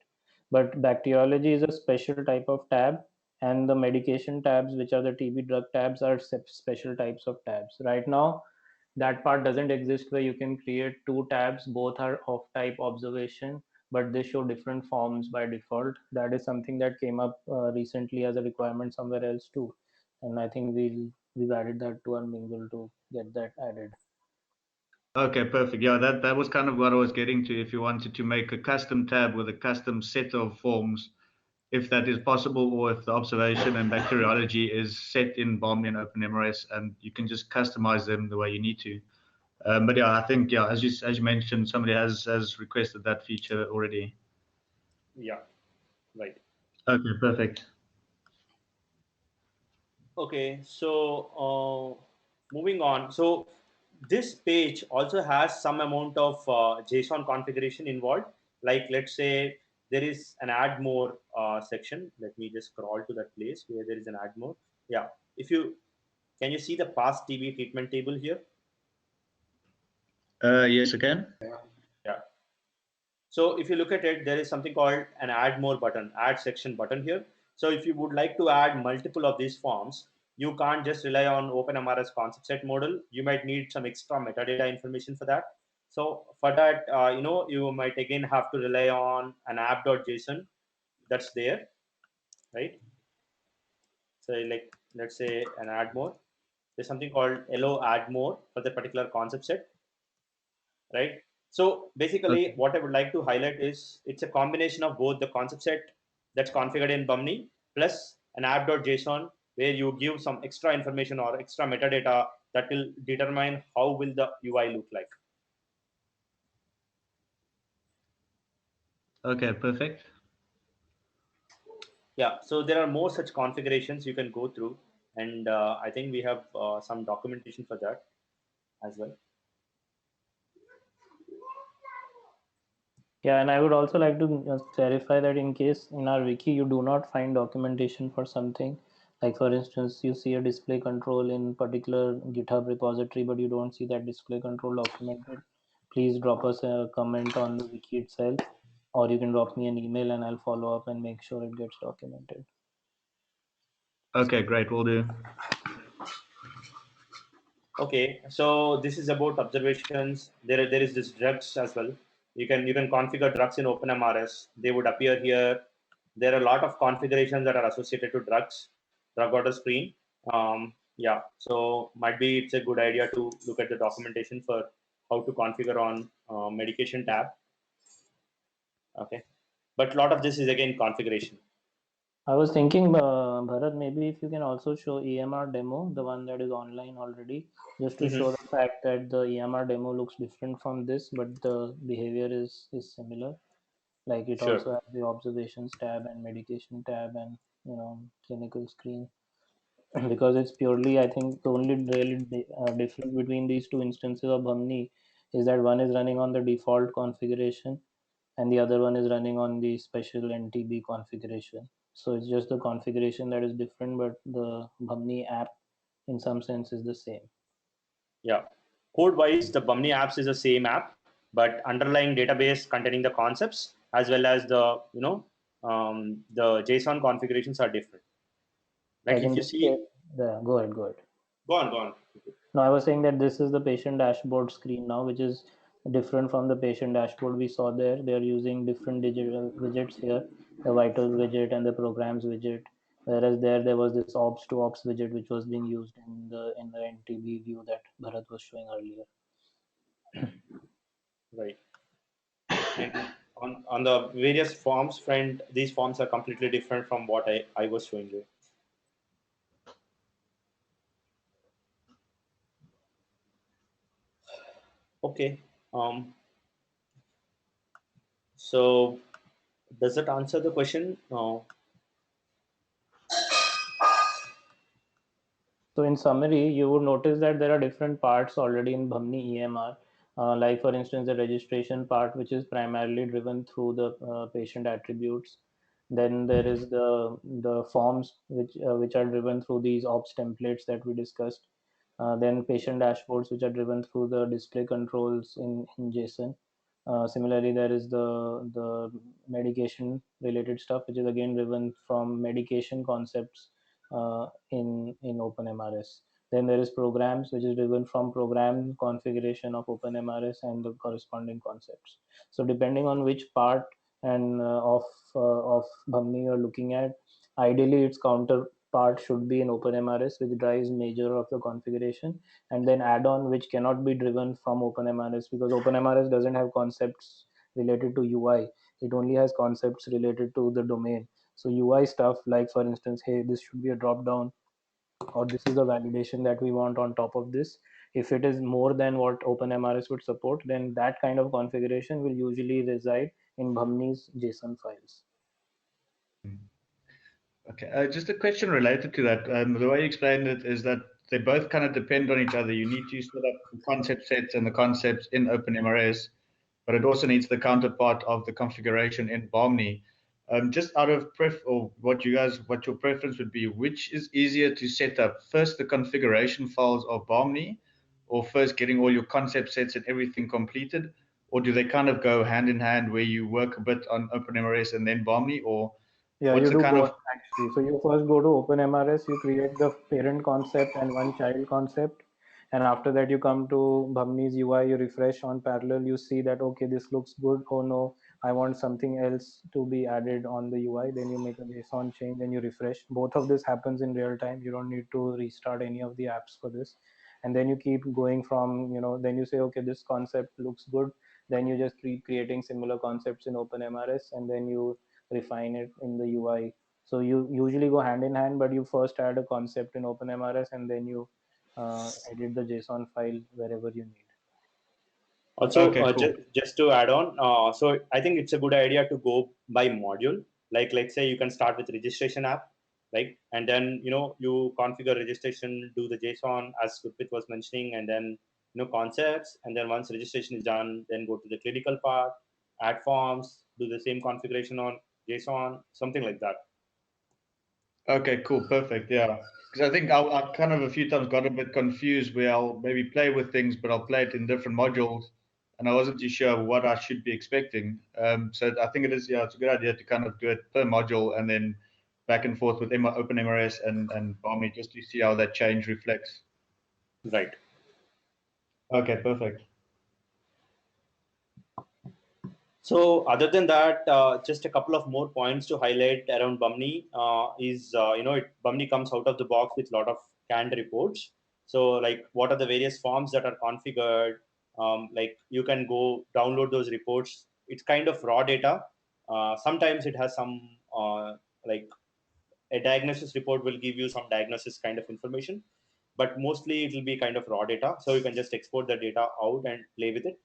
But bacteriology is a special type of tab, and the medication tabs, which are the TB drug tabs, are special types of tabs. Right now, that part doesn't exist where you can create two tabs, both are of type observation, but they show different forms by default. That is something that came up recently as a requirement somewhere else too, and I think we've added that to our mingle to get that added. Okay, perfect. Yeah, that was kind of what I was getting to. If you wanted to make a custom tab with a custom set of forms, if that is possible, or if the observation and bacteriology is set in Bahmni and OpenMRS, and you can just customize them the way you need to. But yeah, I think yeah, as you mentioned, somebody has requested that feature already. Yeah, right. Okay, perfect. Okay, so moving on. So this page also has some amount of JSON configuration involved. Like let's say there is an add more section. Let me just scroll to that place where there is an add more. Yeah, if you can you see the past TB treatment table here? Yes, again. Yeah. Yeah. So if you look at it, there is something called an add more button, add section button here. So if you would like to add multiple of these forms, you can't just rely on OpenMRS concept set model. You might need some extra metadata information for that. So for that, you might again have to rely on an app.json that's there, right? So like, let's say an add more. There's something called hello add more for the particular concept set, right? So basically, Okay. what I would like to highlight is it's a combination of both the concept set that's configured in Bahmni plus an app.json where you give some extra information or extra metadata that will determine how will the UI look like. Okay, perfect. Yeah, so there are more such configurations you can go through, and I think we have some documentation for that as well. Yeah, and I would also like to clarify that in case in our wiki you do not find documentation for something, like for instance, you see a display control in particular GitHub repository, but you don't see that display control documented, please drop us a comment on the wiki itself, or you can drop me an email and I'll follow up and make sure it gets documented. Okay, great. We'll do. Okay, so this is about observations. There is this drugs as well. You can configure drugs in OpenMRS. They would appear here. There are a lot of configurations that are associated to drugs, drug order screen. Yeah, so might be it's a good idea to look at the documentation for how to configure on medication tab. Okay, but a lot of this is again configuration. I was thinking, Bharat, maybe if you can also show EMR demo, the one that is online already, just to Hmm. show the fact that the EMR demo looks different from this, but the behavior is similar. Like it Sure. also has the observations tab and medication tab and clinical screen. Because it's purely, I think the only really difference between these two instances of Bahmni is that one is running on the default configuration and the other one is running on the special NTB configuration. So it's just the configuration that is different, but the Bahmni app in some sense is the same. Yeah. Code wise, the Bahmni apps is the same app, but underlying database containing the concepts as well as the JSON configurations are different. Like Like if in you this see, case, yeah, go ahead, go ahead. go on. No, I was saying that this is the patient dashboard screen now, which is different from the patient dashboard we saw there. They are using different digital widgets here, the vitals widget and the programs widget. Whereas there was this ops to ops widget which was being used in the NTB view that Bharat was showing earlier. Right. And on the various forms front, these forms are completely different from what I was showing you. Okay. So does that answer the question? So in summary, you would notice that there are different parts already in Bahmni EMR. Like for instance, the registration part, which is primarily driven through the patient attributes. Then there is the forms which are driven through these ops templates that we discussed. Then patient dashboards, which are driven through the display controls in JSON. Similarly, there is the medication related stuff, which is again driven from medication concepts in OpenMRS. Then there is programs, which is driven from program configuration of OpenMRS and the corresponding concepts. So depending on which part and of Bahmni you're looking at, ideally its counterpart should be in OpenMRS, which drives major of the configuration, and then add-on which cannot be driven from OpenMRS, because OpenMRS doesn't have concepts related to UI. It only has concepts related to the domain. So UI stuff, like for instance, hey, this should be a drop down, or this is the validation that we want on top of this. If it is more than what OpenMRS would support, then that kind of configuration will usually reside in Bahmni's JSON files. Okay, just a question related to that. The way you explained it is that they both kind of depend on each other. You need to set up the concept sets and the concepts in OpenMRS, but it also needs the counterpart of the configuration in Bahmni. Just out of or what your preference would be, which is easier to set up? First, the configuration files of Bahmni, or first getting all your concept sets and everything completed, or do they kind of go hand in hand where you work a bit on OpenMRS and then Bahmni, or Yeah, what's you the do kind both of actually. So you first go to OpenMRS, you create the parent concept and one child concept. And after that, you come to Bahmni's UI, you refresh on parallel, you see that, okay, this looks good. Oh no, I want something else to be added on the UI. Then you make a JSON change and you refresh. Both of this happens in real time. You don't need to restart any of the apps for this. And then you keep going from, then you say, okay, this concept looks good. Then you just keep creating similar concepts in OpenMRS, and then you refine it in the UI. So you usually go hand in hand, but you first add a concept in OpenMRS and then you edit the JSON file wherever you need. Also, Okay, cool. just to add on, so I think it's a good idea to go by module. Like, let's say you can start with registration app, right? And then you configure registration, do the JSON as Gurpreet was mentioning, and then concepts. And then once registration is done, then go to the clinical part, add forms, do the same configuration on JSON, something like that. Okay, cool, perfect. Yeah, because I think I kind of a few times got a bit confused where I'll maybe play with things, but I'll play it in different modules, and I wasn't too sure what I should be expecting. So I think it's a good idea to kind of do it per module and then back and forth with OpenMRS and Bahmni just to see how that change reflects. Right. Okay, perfect. So other than that, just a couple of more points to highlight around Bahmni is, Bahmni comes out of the box with a lot of canned reports. So like what are the various forms that are configured? Like you can go download those reports. It's kind of raw data. Sometimes it has some like a diagnosis report will give you some diagnosis kind of information, but mostly it will be kind of raw data. So you can just export the data out and play with it.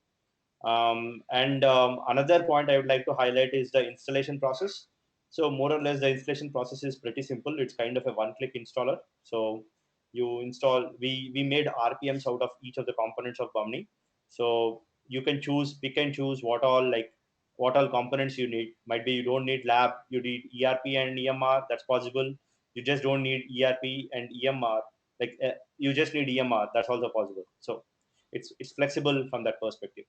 And another point I would like to highlight is the installation process. So more or less the installation process is pretty simple. It's kind of a one-click installer. So you install, we made RPMs out of each of the components of Bahmni. So you can pick and choose what all components you need. Might be you don't need lab, you need ERP and EMR, that's possible. You just don't need ERP and EMR, you just need EMR, that's also possible. So it's flexible from that perspective.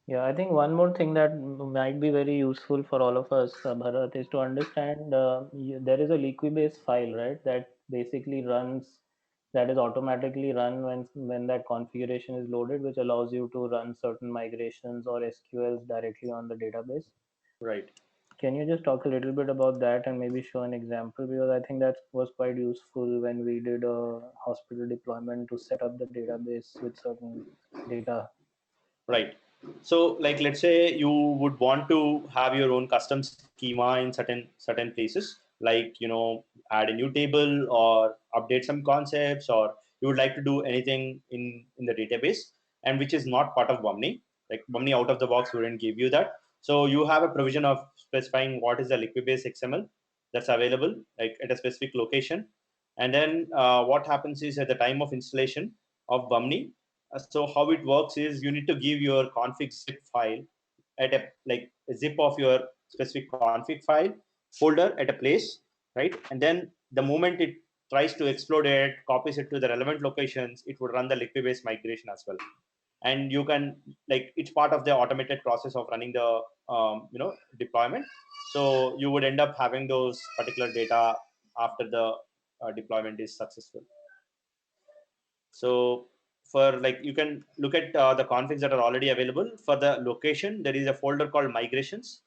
Yeah, I think one more thing that might be very useful for all of us, Bharat, is to understand there is a Liquibase file, right, that basically runs, that is automatically run when that configuration is loaded, which allows you to run certain migrations or SQLs directly on the database. Right. Can you just talk a little bit about that and maybe show an example? Because I think that was quite useful when we did a hospital deployment to set up the database with certain data. Right. So, like, let's say you would want to have your own custom schema in certain places, like add a new table or update some concepts, or you would like to do anything in the database, and which is not part of Bahmni. Like Bahmni out of the box wouldn't give you that. So you have a provision of specifying what is the Liquibase XML that's available, like at a specific location, and then what happens is at the time of installation of Bahmni. So how it works is you need to give your config zip file at a zip of your specific config file folder at a place, right? And then the moment it tries to explode it, copies it to the relevant locations, it would run the Liquibase migration as well. And you can it's part of the automated process of running the deployment. So you would end up having those particular data after the deployment is successful. So for like, you can look at the configs that are already available. For the location, there is a folder called migrations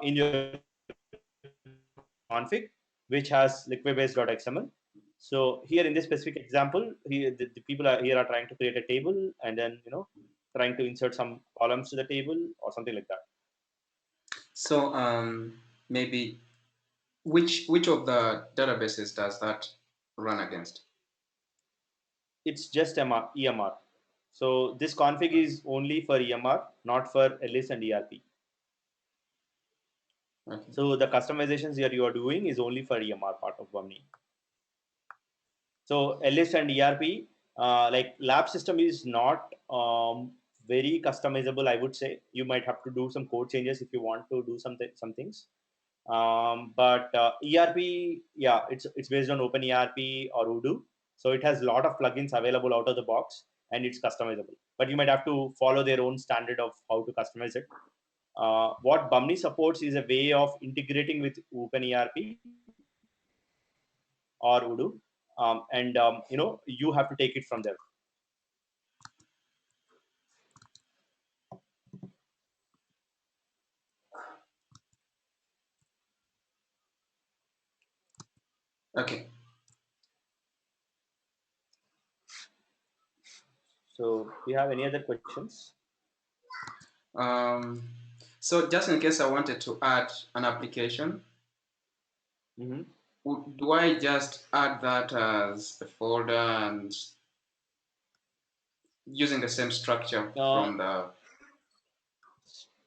in your config, which has liquibase.xml. So here in this specific example, here the people are here are trying to create a table, and then trying to insert some columns to the table or something like that. So maybe which of the databases does that run against? It's just EMR. So this config is only for EMR, not for LS and ERP. Okay. So the customizations here you are doing is only for EMR part of Bahmni. So LS and ERP, like lab system is not very customizable. I would say you might have to do some code changes if you want to do some things. But ERP, yeah, it's based on OpenERP or Odoo, so it has a lot of plugins available out of the box, and it's customizable. But you might have to follow their own standard of how to customize it. What Bahmni supports is a way of integrating with OpenERP or Odoo, and you have to take it from there. Okay. So, do you have any other questions? So just in case I wanted to add an application, do I just add that as a folder and using the same structure from the...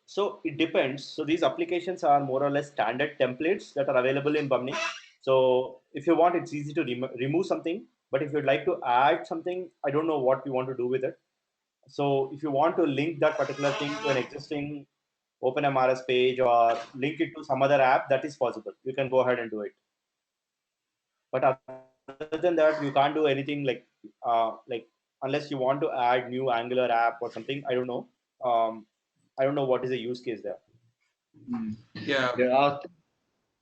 So it depends. So these applications are more or less standard templates that are available in Bahmni. So if you want, it's easy to remove something. But if you'd like to add something, I don't know what you want to do with it. So if you want to link that particular thing to an existing OpenMRS page or link it to some other app, that is possible. You can go ahead and do it. But other than that, you can't do anything like unless you want to add new Angular app or something. I don't know. I don't know what is the use case there. Yeah.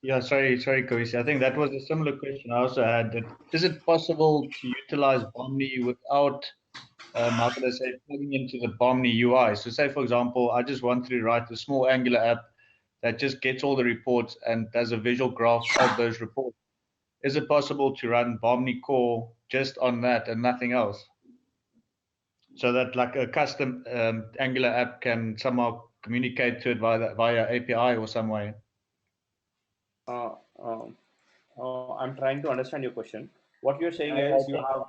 Yeah, sorry, Kavisi. I think that was a similar question I also had. Is it possible to utilize Bahmni without, how can I say, plugging into the Bahmni UI? So say, for example, I just wanted to write a small Angular app that just gets all the reports and does a visual graph of those reports. Is it possible to run Bahmni core just on that and nothing else? So that like a custom Angular app can somehow communicate to it via API or some way? Uh, um, I'm trying to understand your question. What you're saying I is you think have.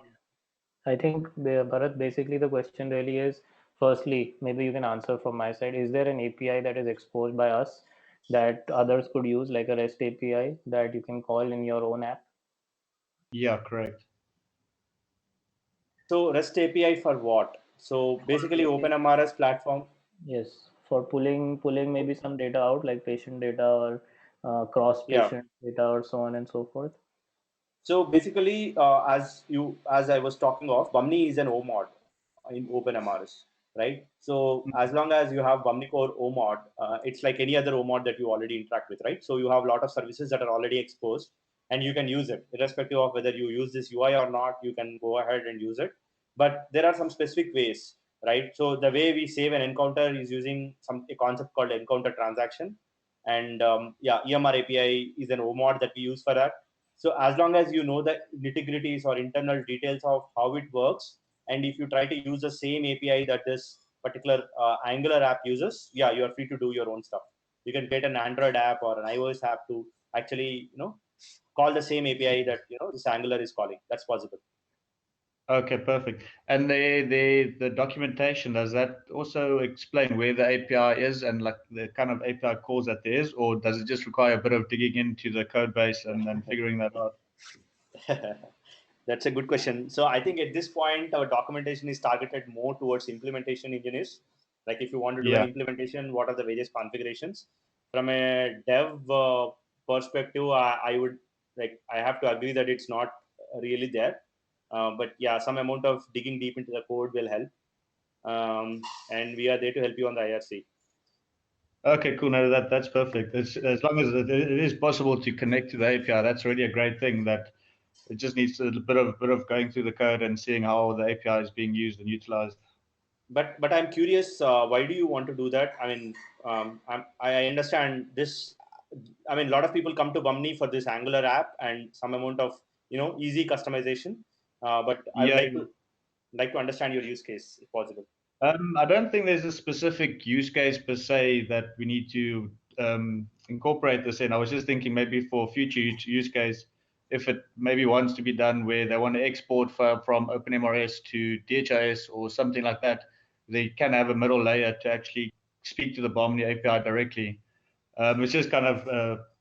I think Bharat, basically the question really is, firstly, maybe you can answer from my side. Is there an API that is exposed by us that others could use, like a REST API that you can call in your own app? Yeah, correct. So REST API for what? So basically OpenMRS platform. Yes, for pulling maybe some data out, like patient data or cross Yeah. patient data or so on and so forth. So basically, as I was talking of, Bahmni is an OMOD in OpenMRS, right? So as long as you have Bahmni core OMOD, it's like any other OMOD that you already interact with, right? So you have a lot of services that are already exposed, and you can use it, irrespective of whether you use this UI or not. You can go ahead and use it, but there are some specific ways, right? So the way we save an encounter is using a concept called encounter transaction, and yeah, EMR API is an OMOD that we use for that. So as long as you know the nitty-gritties or internal details of how it works, and if you try to use the same API that this particular Angular app uses, yeah, you are free to do your own stuff. You can create an Android app or an iOS app to actually, call the same API that this Angular is calling. That's possible. Okay, perfect. And the documentation, does that also explain where the API is and like the kind of API calls that there is, or does it just require a bit of digging into the code base and then figuring that out? That's a good question. So I think at this point, our documentation is targeted more towards implementation engineers. Like if you want to do an Yeah. implementation, what are the various configurations? From a dev perspective, I would I have to agree that it's not really there. But yeah, some amount of digging deep into the code will help. And we are there to help you on the IRC. Okay, cool. No, that's perfect. As long as it is possible to connect to the API, that's really a great thing that It just needs a bit of going through the code and seeing how the API is being used and utilized. But I'm curious, why do you want to do that? I mean, I understand this. I mean, a lot of people come to Bahmni for this Angular app and some amount of easy customization. But I would Yeah. like to understand your use case if possible. I don't think there's a specific use case per se that we need to incorporate this in. I was just thinking maybe for future use case, if it maybe wants to be done where they want to export from OpenMRS to DHIS or something like that, they can have a middle layer to actually speak to the Bahmni API directly. It's just kind of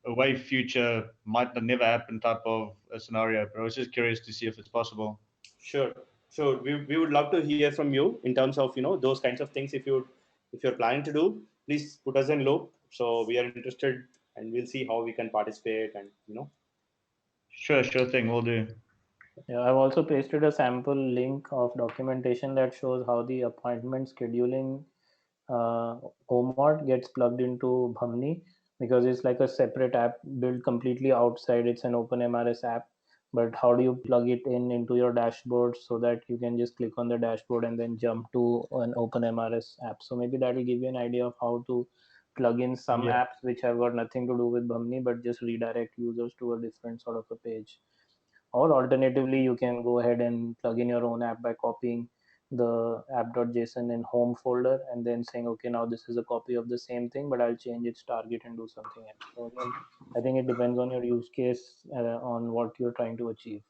a way future might never happen type of a scenario, but I was just curious to see if it's possible. Sure, sure. We would love to hear from you in terms of those kinds of things. If you're planning to do, please put us in loop. So we are interested, and we'll see how we can participate. And. Sure thing, we'll do. Yeah, I've also pasted a sample link of documentation that shows how the appointment scheduling OMOD gets plugged into Bahmni, because it's like a separate app built completely outside. It's an OpenMRS app, but how do you plug it in into your dashboard so that you can just click on the dashboard and then jump to an OpenMRS app? So maybe that will give you an idea of how to plug in some Yeah. apps which have got nothing to do with Bahmni but just redirect users to a different sort of a page. Or alternatively, you can go ahead and plug in your own app by copying the app.json in home folder and then saying, okay, now this is a copy of the same thing, but I'll change its target and do something else. So again, I think it depends on your use case, on what you're trying to achieve.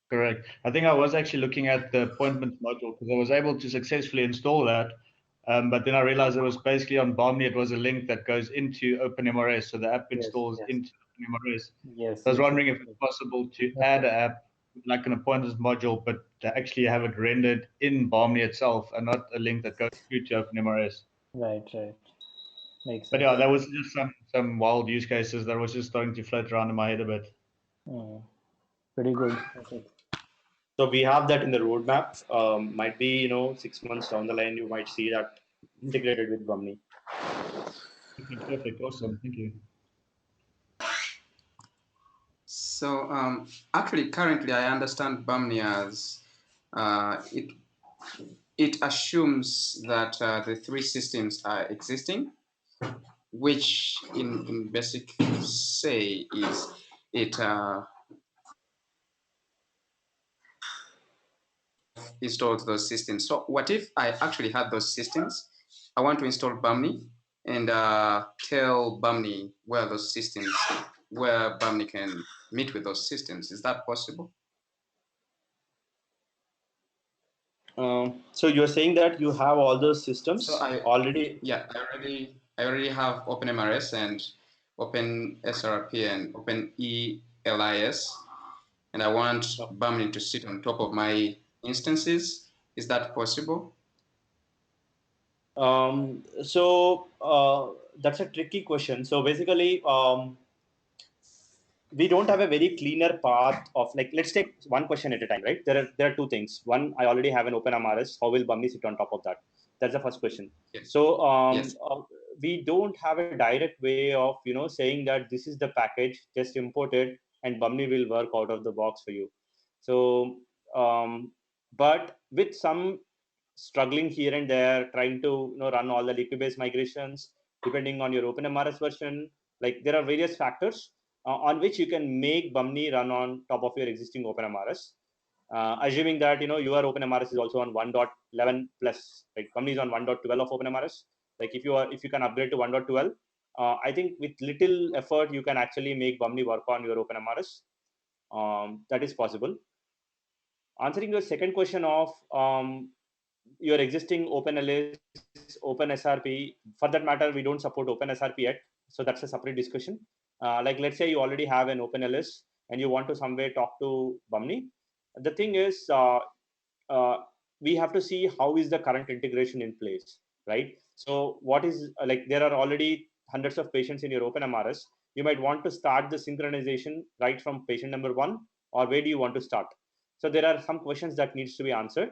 Correct. I think I was actually looking at the appointments module because I was able to successfully install that. But then I realized it was basically on Bahmni. It was a link that goes into OpenMRS. So the app Yes, installs yes, into OpenMRS. yes, So I was yes, wondering if it's exactly. possible to add an app like an appointments module, but to actually have it rendered in Bahmni itself and not a link that goes through to OpenMRS. Right, right. Makes But sense. yeah, that was just some wild use cases that was just starting to float around in my head a bit. Mm, pretty good. Okay. So we have that in the roadmap. Might be 6 months down the line, you might see that integrated with Bahmni. Okay, perfect. Awesome. Thank you. So actually, currently, I understand Bahmni as it assumes that the three systems are existing, which in basic say is it installs those systems. So what if I actually had those systems? I want to install Bahmni and tell Bahmni where Bahmni can meet with those systems. Is that possible? So you're saying that you have all those So systems already. I already have OpenMRS and OpenSRP and OpenELIS, and I want Bahmni to sit on top of my instances. Is that possible? That's a tricky question. So basically, we don't have a very cleaner path of, like, let's take one question at a time, right? There are two things. One, I already have an OpenMRS. How will Bahmni sit on top of that? That's the first question. Yes. So Yes. we don't have a direct way of saying that this is the package, just import it and Bahmni will work out of the box for you. So but with some struggling here and there, trying to run all the liquid based migrations depending on your OpenMRS version, like there are various factors on which you can make Bahmni run on top of your existing OpenMRS. Assuming that your OpenMRS is also on 1.11 plus, like Bahmni is on 1.12 of OpenMRS. Like if you can upgrade to 1.12, I think with little effort you can actually make Bahmni work on your OpenMRS. That is possible. Answering your second question of your existing OpenELIS, OpenSRP, for that matter, we don't support OpenSRP yet, so that's a separate discussion. Like let's say you already have an OpenELIS and you want to some way talk to Bahmni. The thing is, uh, we have to see how is the current integration in place, right? So what is like there are already hundreds of patients in your OpenMRS. You might want to start the synchronization right from patient number one, or where do you want to start? So there are some questions that needs to be answered.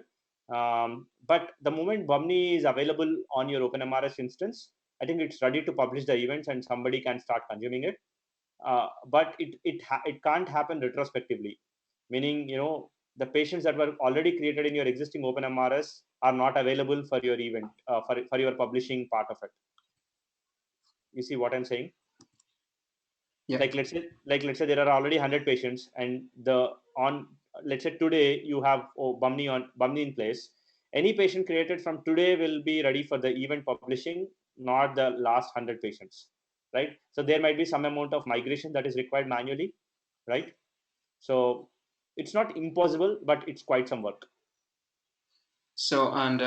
But the moment Bahmni is available on your OpenMRS instance, I think it's ready to publish the events and somebody can start consuming it. But it can't happen retrospectively. meaning the patients that were already created in your existing OpenMRS are not available for your event, for your publishing part of it. You see what I'm saying? Yeah. Like let's say there are already 100 patients, and the on let's say today you have Bahmni in place. Any patient created from today will be ready for the event publishing, not the last 100 patients, right? So there might be some amount of migration that is required manually, right? So it's not impossible, but it's quite some work. So, and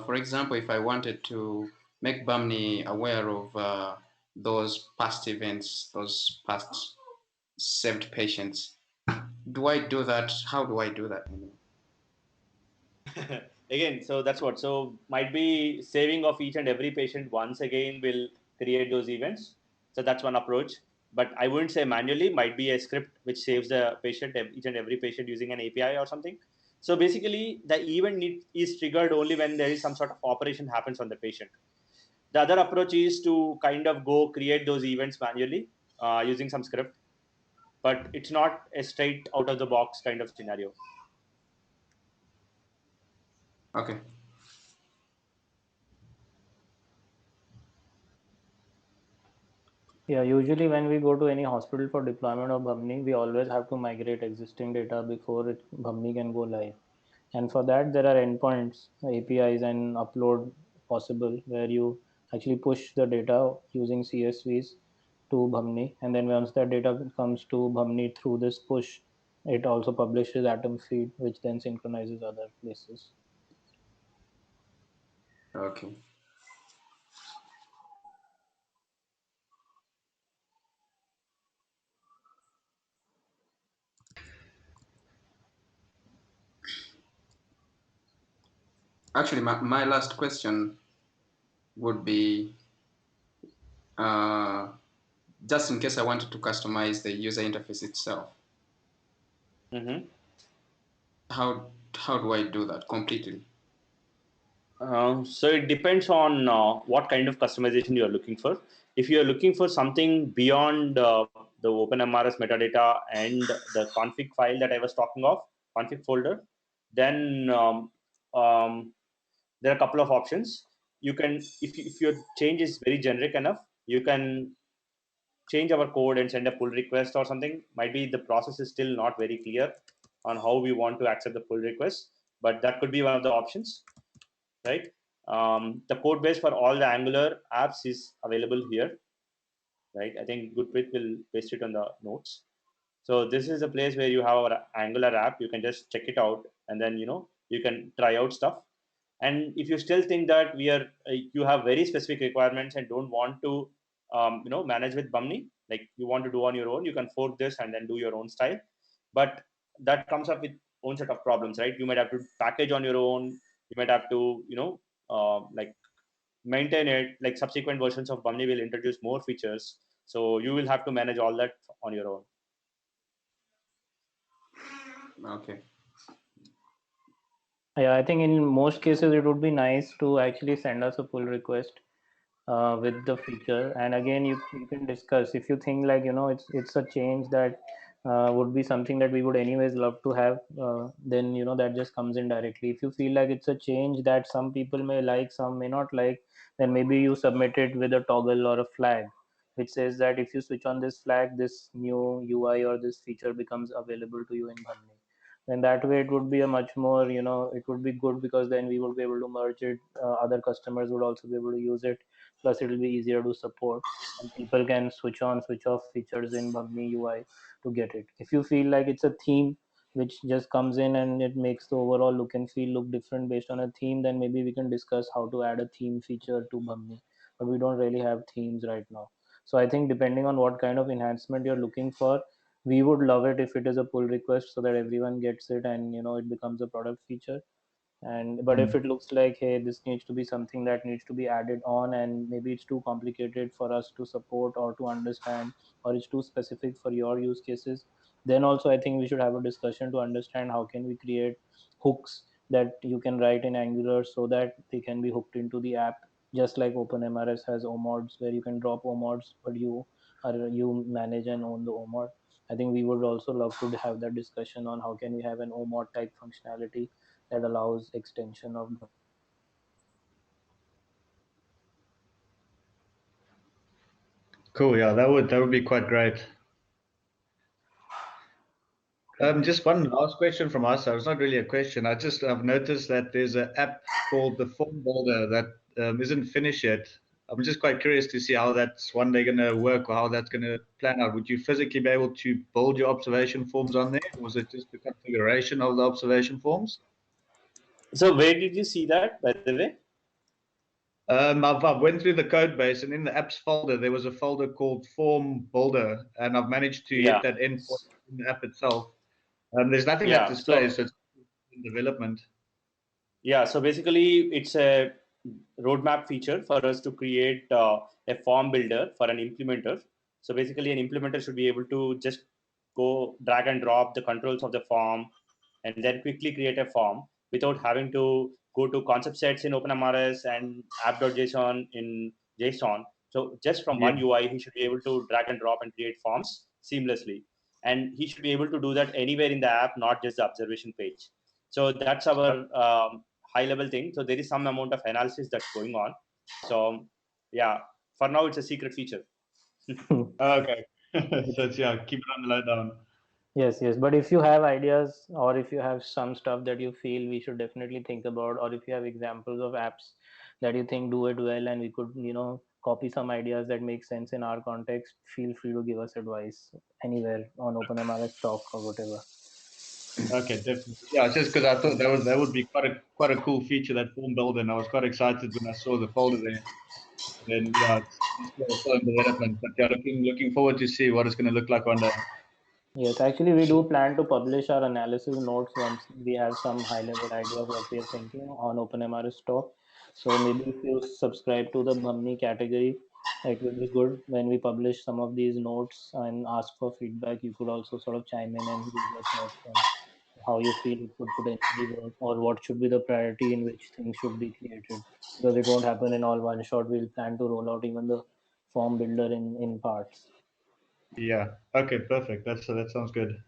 for example, if I wanted to make Bahmni aware of those past events, those past saved patients, do I do that? How do I do that? Again, so that's what, so might be saving of each and every patient once again will create those events. So that's one approach, but I wouldn't say manually. Might be a script which saves the patient, each and every patient, using an API or something. So basically the event is triggered only when there is some sort of operation happens on the patient. The other approach is to kind of go create those events manually, using some script, but it's not a straight out of the box kind of scenario. Okay. Yeah, usually when we go to any hospital for deployment of Bahmni, we always have to migrate existing data before Bahmni can go live. And for that, there are endpoints, APIs, and upload possible where you actually push the data using CSVs to Bahmni. And then once that data comes to Bahmni through this push, it also publishes Atom feed, which then synchronizes other places. Okay. Actually, my last question would be uh, just in case I wanted to customize the user interface itself. Mm-hmm. How do I do that completely? So it depends on what kind of customization you are looking for. If you are looking for something beyond the OpenMRS metadata and the config file that I was talking of, config folder, then there are a couple of options. You can, if your change is very generic enough, you can change our code and send a pull request or something. Might be the process is still not very clear on how we want to accept the pull request, but that could be one of the options, right? The code base for all the Angular apps is available here, right? I think Gurpreet will paste it on the notes. So this is a place where you have our Angular app. You can just check it out, and then you can try out stuff. And if you still think that you have very specific requirements and don't want to manage with Bahmni, like you want to do on your own, you can fork this and then do your own style. But that comes up with own set of problems, right? You might have to package on your own. You might have to like maintain it. Like subsequent versions of Bahmni will introduce more features, so you will have to manage all that on your own. Okay. Yeah, I think in most cases it would be nice to actually send us a pull request with the feature, and again you can discuss if you think like it's a change that would be something that we would anyways love to have, then that just comes in directly. If you feel like it's a change that some people may like, some may not like, then maybe you submit it with a toggle or a flag which says that if you switch on this flag, this new UI or this feature becomes available to you in Bahmni. Then that way it would be a much more, it would be good, because then we would be able to merge it, other customers would also be able to use it, plus it will be easier to support, and people can switch on switch off features in Bahmni UI to get it. If you feel like it's a theme which just comes in and it makes the overall look and feel look different based on a theme, then maybe we can discuss how to add a theme feature to Bahmni, but we don't really have themes right now. So I think depending on what kind of enhancement you're looking for, we would love it if it is a pull request so that everyone gets it and it becomes a product feature. And but if it looks like, hey, this needs to be something that needs to be added on, and maybe it's too complicated for us to support or to understand, or it's too specific for your use cases, then also I think we should have a discussion to understand how can we create hooks that you can write in Angular so that they can be hooked into the app, just like OpenMRS has OMods where you can drop OMods, but you manage and own the OMod. I think we would also love to have that discussion on how can we have an OMOD type functionality that allows extension of the Cool. Yeah, that would be quite great. Just one last question from us. It's not really a question. I've noticed that there's an app called the Form Builder that isn't finished yet. I'm just quite curious to see how that's one day going to work or how that's going to plan out. Would you physically be able to build your observation forms on there, or was it just the configuration of the observation forms? So where did you see that, by the way? I've went through the code base, and in the apps folder there was a folder called Form Builder, and I've managed to hit Yeah. that endpoint in the app itself. There's nothing that Yeah. displays, So so it's in development. yeah, so basically it's a roadmap feature for us to create a form builder for an implementer. So basically an implementer should be able to just go drag and drop the controls of the form and then quickly create a form without having to go to concept sets in OpenMRS and app.json in JSON. So just from Yeah. one UI, he should be able to drag and drop and create forms seamlessly. And he should be able to do that anywhere in the app, not just the observation page. So that's our high level thing. So there is some amount of analysis that's going on. So yeah, for now it's a secret feature. Okay. So it's, yeah, keep it on the lowdown. Yes, yes. But if you have ideas or if you have some stuff that you feel we should definitely think about, or if you have examples of apps that you think do it well and we could, copy some ideas that make sense in our context, feel free to give us advice anywhere on OpenMRS talk or whatever. Okay, definitely. Yeah, it's just because I thought that would be quite a cool feature, that form builder, and I was quite excited when I saw the folder there. Then yeah, it's still in development, but yeah, looking forward to see what it's going to look like one day. Yes, actually, we do plan to publish our analysis notes once we have some high level idea of what we are thinking on OpenMRS talk. So maybe if you subscribe to the Bahmni category, it will be good when we publish some of these notes and ask for feedback. You could also sort of chime in and give your thoughts on how you feel it could potentially work or what should be the priority in which things should be created. Because it won't happen in all one shot. We'll plan to roll out even the form builder in parts. Yeah. Okay. Perfect. That sounds good.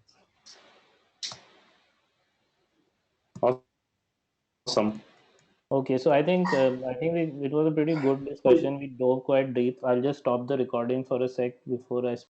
Awesome. Okay, so I think it was a pretty good discussion. We dove quite deep. I'll just stop the recording for a sec before I